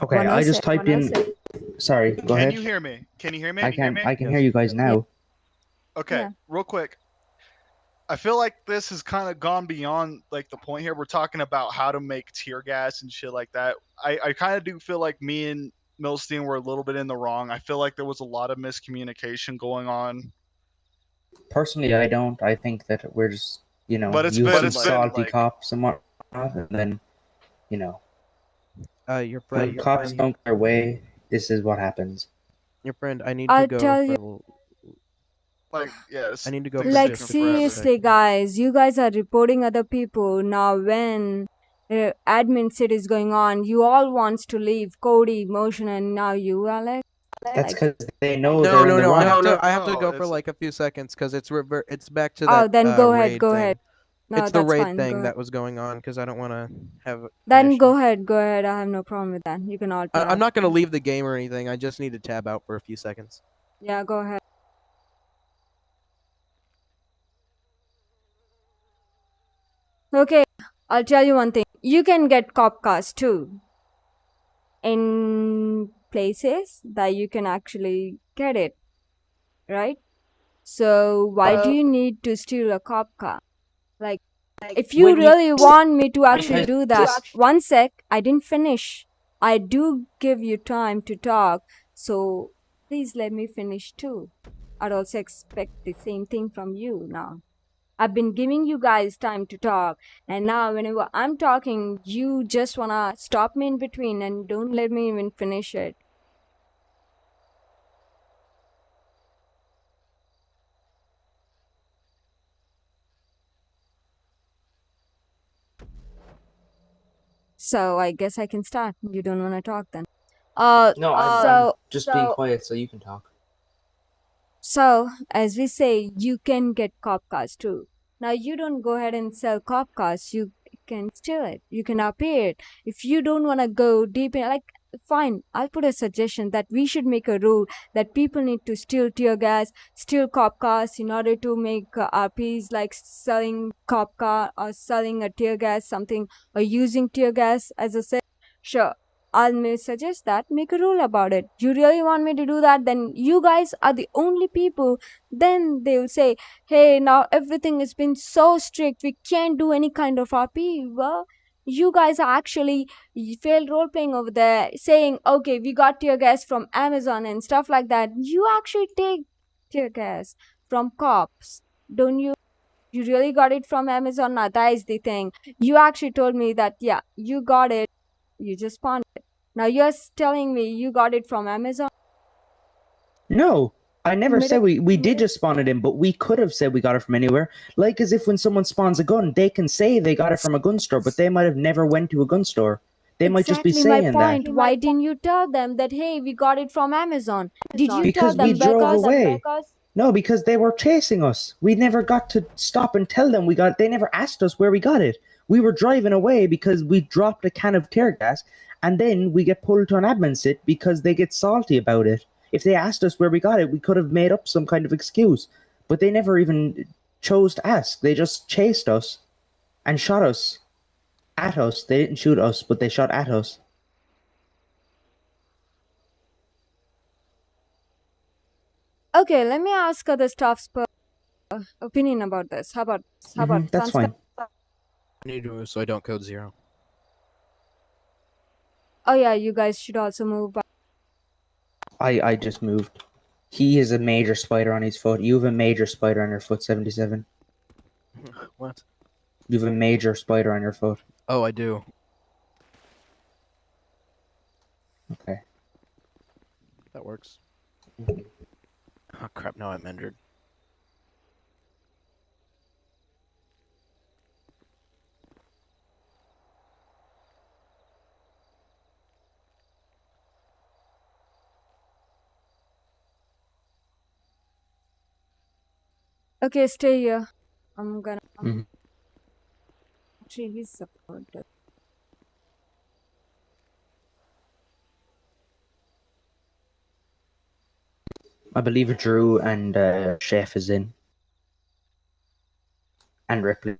Okay, I just 106, typed in. 106. Sorry, go Can ahead. you hear me? Can you hear me? I can Yes. hear you guys now. Okay, Yeah. real quick. I feel like this has kind of gone beyond like the point here. We're talking about how to make tear gas and shit like that. I kind of do feel like me and Milstein were a little bit in the wrong. I feel like there was a lot of miscommunication going on. Personally, I don't. I think that we're just, But it's using been salty like cops and whatnot, and then, Your when friend. cops don't get their way, this is what happens. Your friend. I need to I'll go tell for. you. like yes. I need to go for Like, just for a seriously, second. guys, you guys are reporting other people. Now, when admin sit is going on, you all wants to leave. Cody, Motion, and now you, Alex. That's Like, because they know No, they're in no, the no. wrong. I have to go for like a few seconds because it's back to oh, that then go ahead, raid go thing. ahead. No, It's the that's raid fine. Go thing ahead. that was going on because I don't want to have an Then issue. go ahead, go ahead. I have no problem with that. You can all tab. I'm not gonna leave the game or anything. I just need to tab out for a few seconds. Yeah, go ahead. Okay, I'll tell you one thing. You can get cop cars too. In places that you can actually get it, right? So why do you need to steal a cop car? Like, if you When you- really want me to actually Because do that, one sec, I didn't finish. I do give you time to talk, so please let me finish too. I'd also expect the same thing from you now. I've been giving you guys time to talk, and now whenever I'm talking, you just wanna stop me in between and don't let me even finish it. So I guess I can start. You don't wanna talk then. No, I'm just being quiet so you can talk. So, as we say, you can get cop cars too. Now, you don't go ahead and sell cop cars. You can steal it. You can appear it. If you don't want to go deep in, like, fine, I'll put a suggestion that we should make a rule that people need to steal tear gas, steal cop cars in order to make RPs, like selling cop car or selling a tear gas, something, or using tear gas, as I said. Sure. I'll suggest that, make a rule about it. You really want me to do that? Then you guys are the only people. Then they'll say, hey, now everything has been so strict. We can't do any kind of RP. Well, you guys are actually failed role playing over there, saying, okay, we got tear gas from Amazon and stuff like that. You actually take tear gas from cops, don't you? You really got it from Amazon? Now, that is the thing. You actually told me that, yeah, you got it. You just spawned it. Now you're telling me you got it from Amazon? No, I never Made said up- we did just spawn it in, but we could have said we got it from anywhere. Like as if when someone spawns a gun, they can say they got it from a gun store, but they might have never went to a gun store. They might just be Exactly my saying point. that. Why didn't you tell them that, hey, we got it from Amazon? Did you Because tell we them drove because away. No, because they were chasing us. We never got to stop and tell them we got it. They never asked us where we got it. We were driving away because we dropped a can of tear gas, and then we get pulled to an admin sit because they get salty about it. If they asked us where we got it, we could have made up some kind of excuse. But they never even chose to ask. They just chased us and shot us. At us. They didn't shoot us, but they shot at us. Okay, let me ask other staff's opinion about this. How about That's fine. I need to move so I don't code 0. Oh yeah, you guys should also move back. I just moved. He has a major spider on his foot. You have a major spider on your foot, 77. What? You have a major spider on your foot. Oh, I do. Okay. That works. Oh crap! Now I'm injured. Okay, stay here. I'm gonna. Mhm. Actually, he's supported. I believe Drew and Chef is in. And Ripley.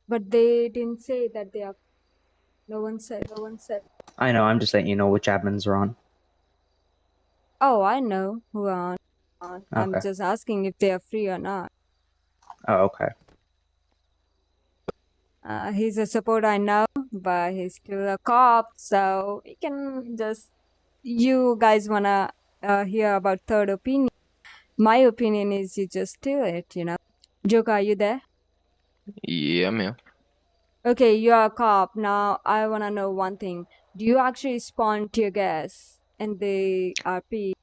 But they didn't say that they are. No one said. I know, I'm just letting you know which admins are on. Oh, I know who are on. I'm Okay. just asking if they are free or not. Oh, okay. He's a support, I know, but he's still a cop, so we can just. You guys wanna hear about third opinion? My opinion is you just do it, you know. Joker, are you there? Yeah, I'm here. Okay, you're a cop. Now, I wanna know one thing. Do you actually spawn tear gas in the RP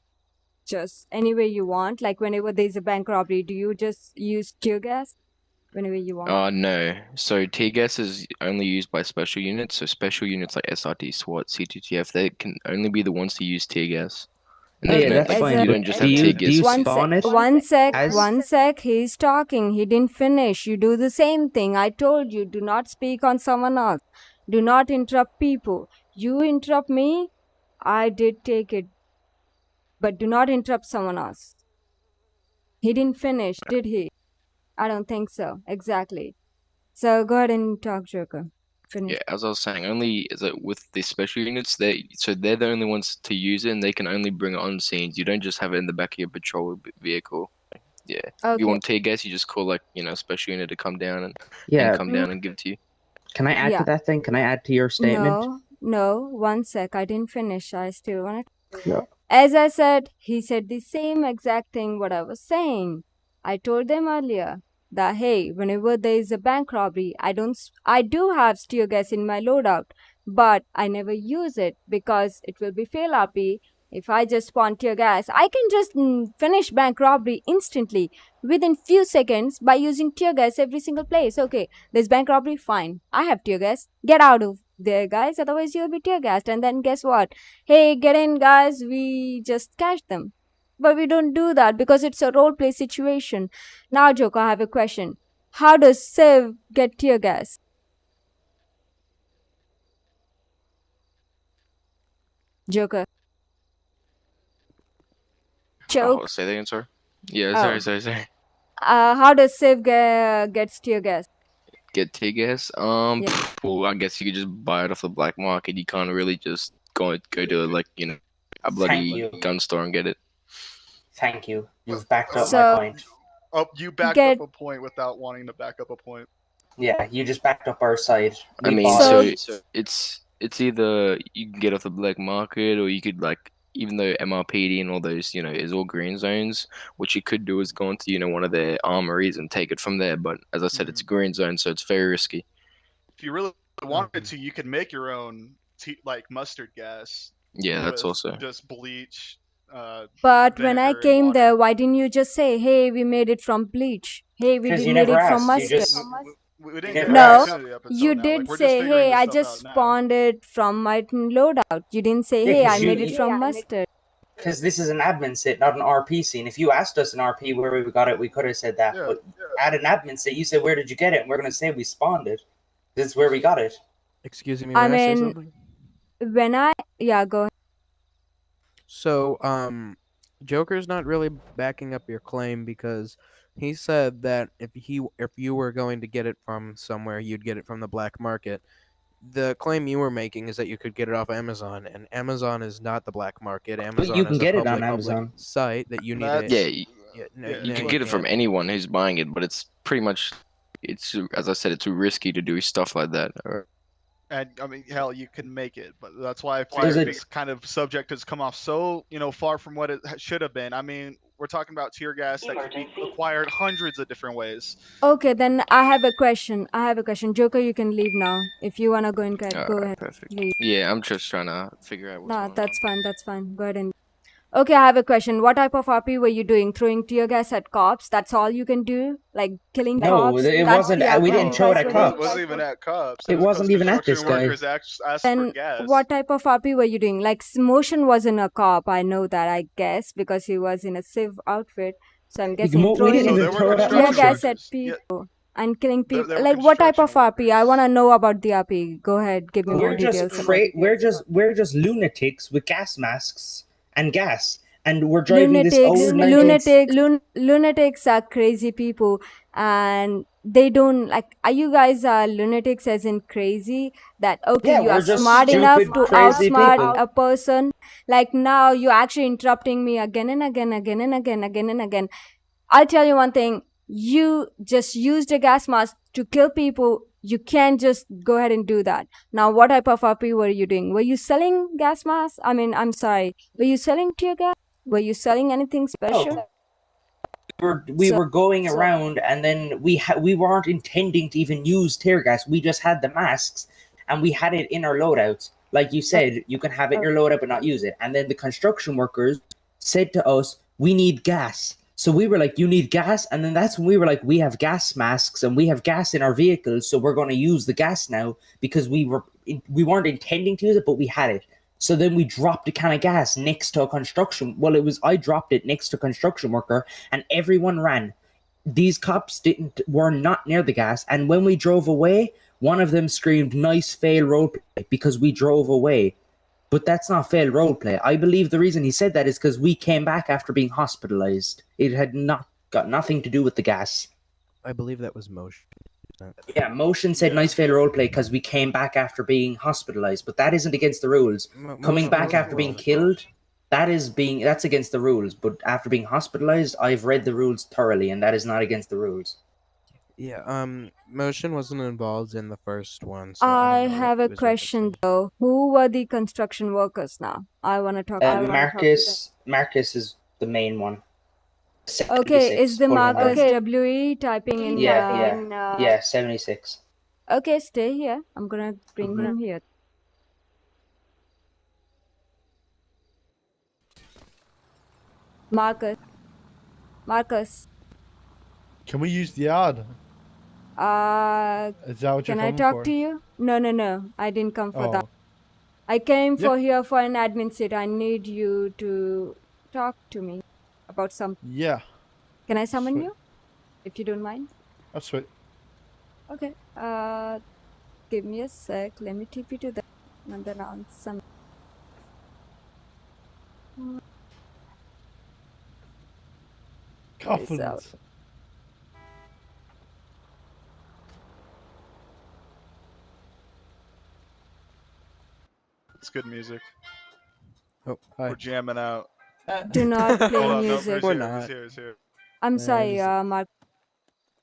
just any way you want? Like whenever there's a bank robbery, do you just use tear gas whenever you want? No. So tear gas is only used by special units. So special units like SRT, SWAT, C2TF, they can only be the ones to use tear gas. And Oh, there's yeah, no that's like fine. you But don't just do have tear you gas. spawn it? One sec, he's talking. He didn't finish. You do the same thing. I told you, do not speak on someone else. Do not interrupt people. You interrupt me, I did take it. But do not interrupt someone else. He didn't finish, did he? I don't think so. Exactly. So go ahead and talk, Joker. Finish. Yeah, as I was saying, only is it with the special units, they're the only ones to use it, and they can only bring it on scenes. You don't just have it in the back of your patrol vehicle. Yeah. If you Okay. want tear gas, you just call special unit to come down and Yeah. come down and give it to you. Can I add Yeah. to that thing? Can I add to your statement? No, one sec. I didn't finish. I still want to. Yeah. As I said, he said the same exact thing what I was saying. I told them earlier that hey, whenever there is a bank robbery, I do have tear gas in my loadout, but I never use it because it will be fail RP. If I just spawn tear gas, I can just finish bank robbery instantly within few seconds by using tear gas every single place. Okay, there's bank robbery, fine. I have tear gas. Get out of there, guys. Otherwise, you'll be tear gassed. And then guess what? Hey, get in, guys. We just catch them. But we don't do that because it's a role play situation. Now, Joker, I have a question. How does Civ get tear gas? Joker. Choke. Oh, say that again, sorry. Yeah, Oh. sorry. How does Civ gets tear gas? Get tear gas? Well, I guess you could just buy it off the black market. You can't really just go to a bloody you. gun store and get it. Thank you. You've backed up So- my point. Oh, you backed Get- up a point without wanting to back up a point. Yeah, you just backed up our side. I We mean, bought so it. it's either you can get off the black market, or you could even though MRPD and all those is all green zones, what you could do is go into one of their armories and take it from there. But as I said, it's a green zone, so it's very risky. If you really wanted to, you could make your own mustard gas. Yeah, that's with also. just bleach. But when I vinegar and came water. there, why didn't you just say, hey, we made it from bleach? Hey, we 'Cause did you made never it from asked, you mustard. just- We didn't You get never an No, asked. opportunity up until you now. did Like, we're just say, figuring hey, this I stuff just out now. spawned it from my loadout. You didn't say, Yeah, hey, 'cause I made you- it from mustard. Because this is an admin sit, not an RP scene. If you asked us an RP where we got it, we could have said that. Yeah, But at an admin sit, you said, where did you get it? And we're going to say we spawned it. This is where we got it. Excuse me, I may I say mean, something? yeah, go ahead. So, Joker's not really backing up your claim because he said that if you were going to get it from somewhere, you'd get it from the black market. The claim you were making is that you could get it off Amazon, and Amazon is not the black market. Amazon you can is a get it on public Amazon. site that you need That's- to. Yeah, you can get it from can't. anyone who's buying it, but it's pretty much as I said, it's too risky to do stuff like that. And I mean, hell, you can make it, but that's why I There's figured a- this kind of subject has come off so far from what it should have been. I mean, we're talking about tear gas that could be acquired hundreds of different ways. Okay, then I have a question. Joker, you can leave now. If you wanna go and go Alright, ahead. perfect. Leave. Yeah, I'm just trying to figure out what's Nah, going that's fine. Go ahead and. Okay, I have a question. What type of RP were you doing? Throwing tear gas at cops? That's all you can do? Like killing No, cops? it That's wasn't. the We RP didn't you show it guys at were cops. It wasn't even at cops. It was wasn't even at this construction guy. workers asked for Then gas. what type of RP were you doing? Like Motion wasn't a cop. I know that, I guess, because he was in a civ outfit. So I'm guessing we throwing didn't even throw it at tear Russia. gas at people and killing They people. were Like what type of construction RP? I want to know about the RP. Go ahead, give me more We're just details about it. we're just lunatics with gas masks and gas, and we're driving this old Lunatics are crazy people, and they don't like. Are you guys lunatics as in crazy? That okay, Yeah, you are we're just smart enough stupid, to crazy outsmart people. a person. Like now, you're actually interrupting me again and again, again and again, again and again. I'll tell you one thing. You just used a gas mask to kill people. You can't just go ahead and do that. Now, what type of RP were you doing? Were you selling gas masks? I mean, I'm sorry. Were you selling tear gas? Were you selling anything special? We were going around, and then we weren't intending to even use tear gas. We just had the masks, and we had it in our loadouts. Like you said, you can have it in your loadout but not use it. And then the construction workers said to us, "We need gas." So we were like, "You need gas?" And then that's when we were like, "We have gas masks and we have gas in our vehicles, so we're going to use the gas now," because we weren't intending to use it, but we had it. So then we dropped a can of gas next to a construction. Well, I dropped it next to a construction worker, and everyone ran. These cops were not near the gas, and when we drove away, one of them screamed, "Nice fail roleplay," because we drove away. But that's not fail roleplay. I believe the reason he said that is because we came back after being hospitalized. It had got nothing to do with the gas. I believe that was Motion. Yeah, Motion said nice fail roleplay because we came back after being hospitalized, but that isn't against the rules. Coming back after being killed, that's against the rules. But after being hospitalized, I've read the rules thoroughly, and that is not against the rules. Yeah, Motion wasn't involved in the first one, so I don't know what have he a was question though. Who were the construction workers now? I want to talk to them. Marcus is the main one. Okay, is the 76, Marcus full WE typing in? Yeah, 76. Okay, stay here. I'm gonna bring him here. Marcus. Can we use the yard? Is that what you're Can I coming talk for? to you? No. I didn't come for that. Oh. I came Yeah. here for an admin seat. I need you to talk to me about something. Yeah. Can I summon Sweet. you? If you don't mind. That's sweet. Okay. Give me a sec. Let me TP to the and then I'll summon. Confidence. It's good music. Oh, hi. We're jamming out. Do not play Hold on, music. He's here. I'm sorry, Mark,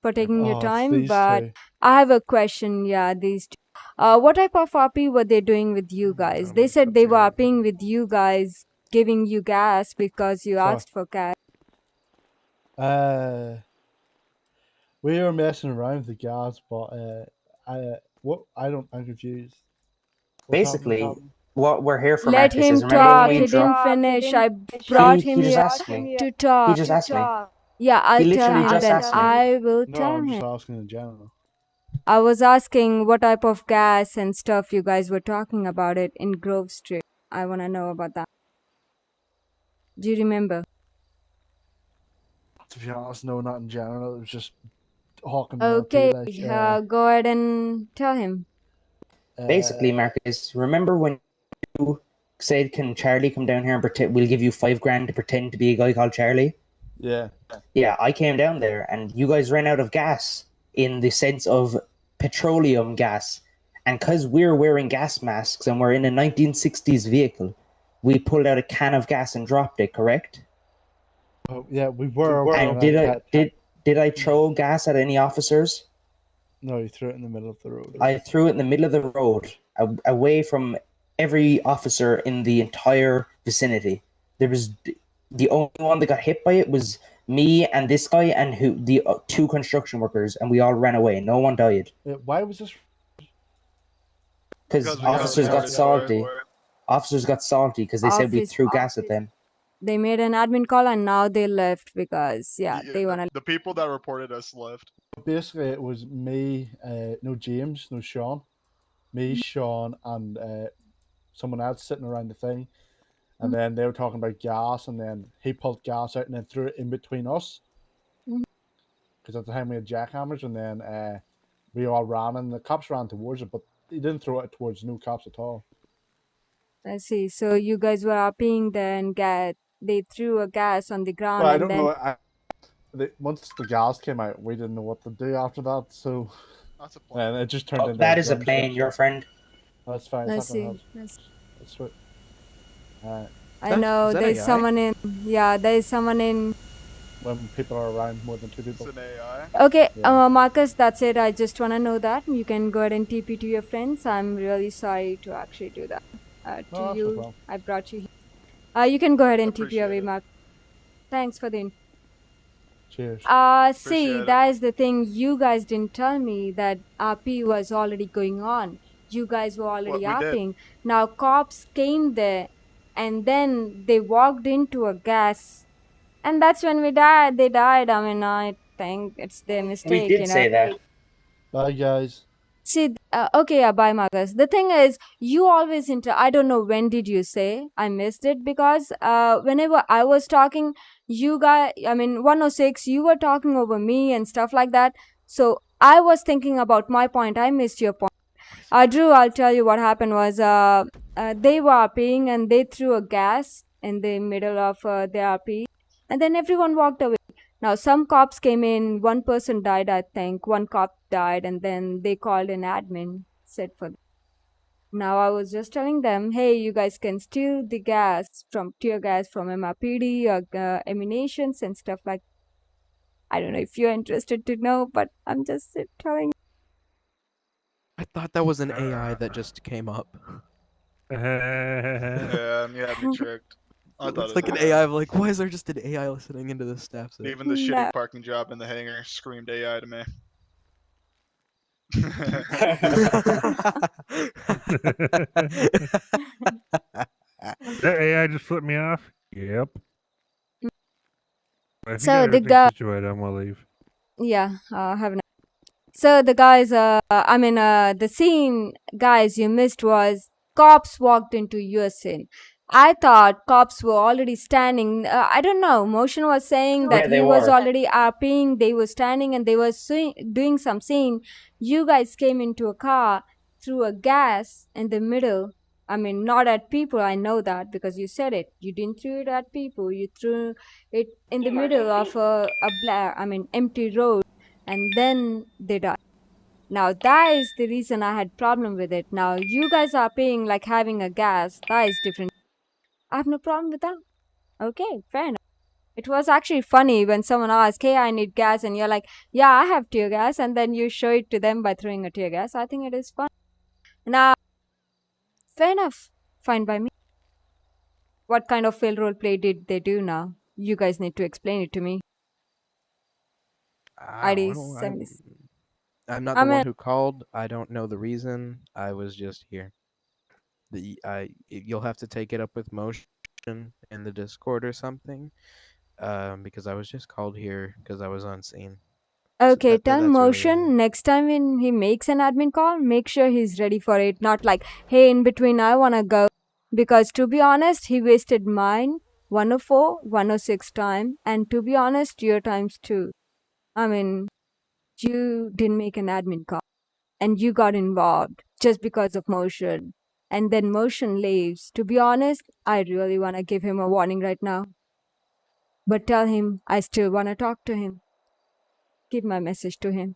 for taking your Oh, it's time, these but two. I have a question. Yeah, these two. What type of RP were they doing with you guys? They said they were RPing with you guys, giving you gas because you Fuck. asked for gas. We were messing around with the gas, but I'm confused. Basically, what we're here for, Let Marcus, him is remember talk. when He we didn't dropped. finish. I brought him He just here asked me. to talk. He just asked me. Yeah, I'll tell literally him just then. asked me. I will No, tell I'm him. just asking in general. I was asking what type of gas and stuff you guys were talking about it in Grove Street. I want to know about that. Do you remember? To be honest, no, not in general. It was just hawking Okay, RP, go ahead and tell him. Basically, Marcus, remember when you said, "Can Charlie come down here and pretend? We'll give you $5,000 to pretend to be a guy called Charlie." Yeah. Yeah, I came down there, and you guys ran out of gas in the sense of petroleum gas, and because we're wearing gas masks and we're in a 1960s vehicle, we pulled out a can of gas and dropped it. Correct? Oh, yeah, we were. And did I throw gas at any officers? No, you threw it in the middle of the road. I threw it in the middle of the road, away from every officer in the entire vicinity. There was the only one that got hit by it was me and this guy and the two construction workers, and we all ran away. No one died. Why was this? Because officers got salty. Officers got salty because they said we threw gas at them. They made an admin call and now they left because they wanna. The people that reported us left. Basically, it was me, no James, no Sean, me, Sean, and someone else sitting around the thing, and then they were talking about gas, and then he pulled gas out and then threw it in between us, because at the time we had jackhammers, and then we all ran, and the cops ran towards it, but he didn't throw it towards no cops at all. I see. So you guys were RPing there and they threw a gas on the ground Well, I and don't then... know. Once the gas came out, we didn't know what to do after that, so... That's a plan. And it just turned into That a is a gun plane, show. your friend. That's fine. I It's not gonna see. help. I see. That's sweet. I know is that there's AI? someone in. Yeah, there's someone in. When people are around more than 2 people. It's an AI. Okay, Yeah. Marcus, that's it. I just want to know that. You can go ahead and TP to your friends. I'm really sorry to actually do that to No, that's no you. problem. I brought you here. You can go ahead and TP away, Appreciate it. Mark. Thanks for the info. Cheers. See, Appreciate it. that is the thing. You guys didn't tell me that RP was already going on. You guys were already What we did. RPing. Now cops came there, and then they walked into a gas, and that's when we died. They died. I mean, I think it's their mistake. We did say that. Bye, guys. See, okay, bye, Marcus. The thing is, you always I don't know when did you say. I missed it because whenever I was talking, you guys, I mean, 106, you were talking over me and stuff like that. So I was thinking about my point. I missed your point. Drew, I'll tell you what happened was they were RPing and they threw a gas in the middle of the RP, and then everyone walked away. Now, some cops came in, one person died, I think. One cop died, and then they called an admin, said for them. Now, I was just telling them, hey, you guys can steal the gas from tear gas from MRPD or emanations and stuff like that. I don't know if you're interested to know, but I'm just telling. I thought that was an AI that just came up. Yeah, you had me tricked. I thought It's it like was an AI. I'm like, why is there just an AI listening into the staff? Even the shitty parking job in the hangar screamed AI to me. That AI just flipped me off. Yep. If you So got the everything guy, situated, I'm gonna leave. yeah, have a So the guys, the scene, guys, you missed was cops walked into your scene. I thought cops were already standing. I don't know. Motion was saying that Yeah, they he was were. already RPing. They were standing and they were doing some scene. You guys came into a car, threw a gas in the middle. I mean, not at people. I know that because you said it. You didn't throw it at people. You threw it in the middle of empty road, and then they died. Now that is the reason I had problem with it. Now you guys are paying like having a gas. That is different. I have no problem with that. Okay, fair enough. It was actually funny when someone asked, hey, I need gas, and you're like, yeah, I have tear gas, and then you show it to them by throwing a tear gas. I think it is fun. Now, fair enough. Fine by me. What kind of fail role play did they do now? You guys need to explain it to me. ID 70. I'm not the one who called. I don't know the reason. I was just here. You'll have to take it up with Motion in the Discord or something, because I was just called here because I was on scene. Okay, tell that's Motion really next time when he makes an admin call, make sure he's ready for it. Not like, hey, in between, I wanna go. Because to be honest, he wasted mine, 104, 106 time, and to be honest, your times too. I mean, you didn't make an admin call, and you got involved just because of Motion. And then Motion leaves. To be honest, I really wanna give him a warning right now. But tell him I still wanna talk to him. Give my message to him.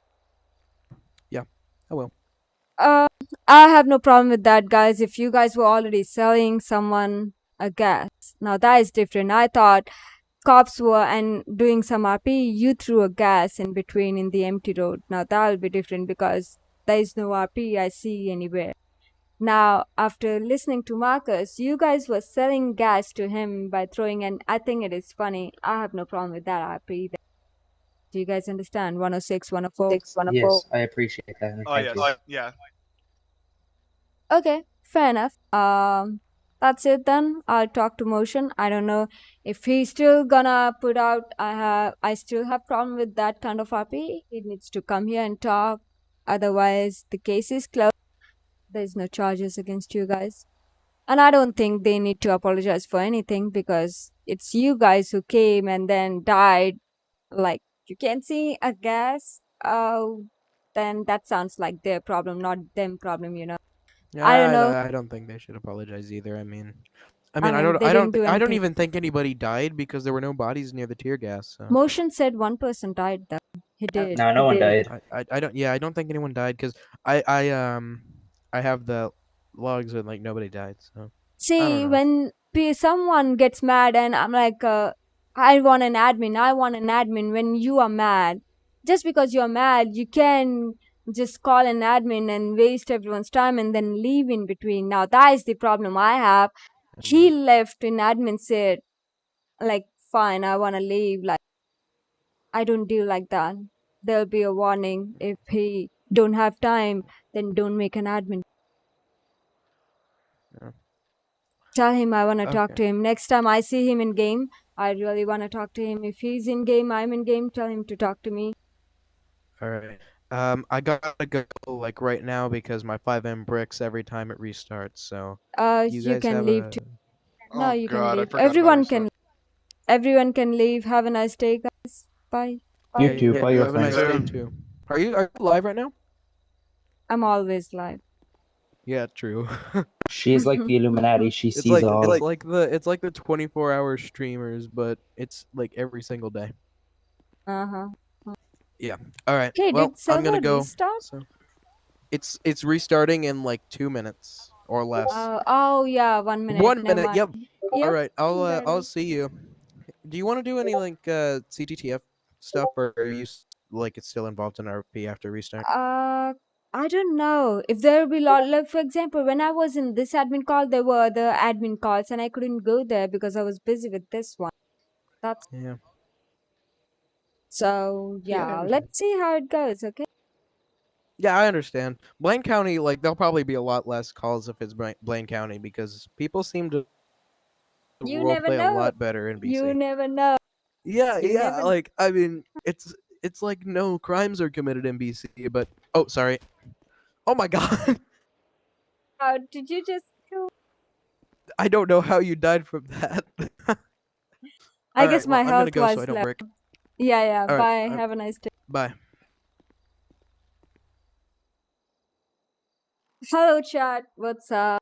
Yeah, I will. I have no problem with that, guys. If you guys were already selling someone a gas, now that is different. I thought cops were and doing some RP, you threw a gas in between in the empty road. Now that'll be different because there is no RP I see anywhere. Now, after listening to Marcus, you guys were selling gas to him by throwing, and I think it is funny. I have no problem with that RP either. Do you guys understand? 106, 104? Yes, I appreciate that. and Oh thank yes, you. yeah. Okay, fair enough. That's it then. I'll talk to Motion. I don't know if he's still gonna put out. I still have problem with that kind of RP. He needs to come here and talk. Otherwise, the case is closed. There's no charges against you guys, and I don't think they need to apologize for anything because it's you guys who came and then died like you can't see a gas, then that sounds like their problem, not them problem, you know. I don't know. I don't think they should apologize either. I mean, They didn't do I don't anything. even think anybody died because there were no bodies near the tear gas. So. Motion said one person died though. He did. No, no one died. I don't. Yeah, I don't think anyone died because I have the logs and like nobody died. So I don't See, know. when someone gets mad and I'm like, I want an admin. When you are mad, just because you're mad, you can just call an admin and waste everyone's time and then leave in between. Now that is the problem I have. He left and admin said, like, fine, I want to leave. Like, I don't deal like that. There'll be a warning. If he don't have time, then don't make an admin. Yeah. Tell him I want to talk Okay. to him. Next time I see him in game, I really want to talk to him. If he's in game, I'm in game, tell him to talk to me. All right. I gotta go like right now because my FiveM bricks every time it restarts. So you You guys can have leave a. too. No, Oh you can God, I leave. forgot about Everyone can leave. Have a nice day, guys. Bye. You too. Bye, You your have a friend. nice day too. Are you live right now? I'm always live. Yeah, true. She's like the Illuminati. She It's sees all. it's like the 24-hour streamers, but it's like every single day. Uh-huh. Yeah. All right. Okay, Well, did I'm gonna server go. restart? So it's restarting in like 2 minutes or less. Oh yeah, 1 minute. 1 Never minute. mind. Yep. Yep. All right. I'll better. see you. Do you want to do any like CTTF stuff, or are you like it's still involved in RP after restart? I don't know if there will be lot. Like for example, when I was in this admin call, there were other admin calls, and I couldn't go there because I was busy with this one. That's Yeah. so. Yeah, I Yeah, understand. let's see how it goes. Okay. Yeah, I understand. Blaine County, like there'll probably be a lot less calls if it's Blaine County because people seem to You never roleplay a know. lot better in BC. You never know. Yeah, You yeah. never- Like I mean, it's like no crimes are committed in BC, but oh, sorry. Oh my god. How did you just kill? I don't know how you died from that. I guess my I'm health gonna go was so I don't low. break. Yeah, yeah. All right, Bye. Have a nice day. Bye. Hello, chat. What's up?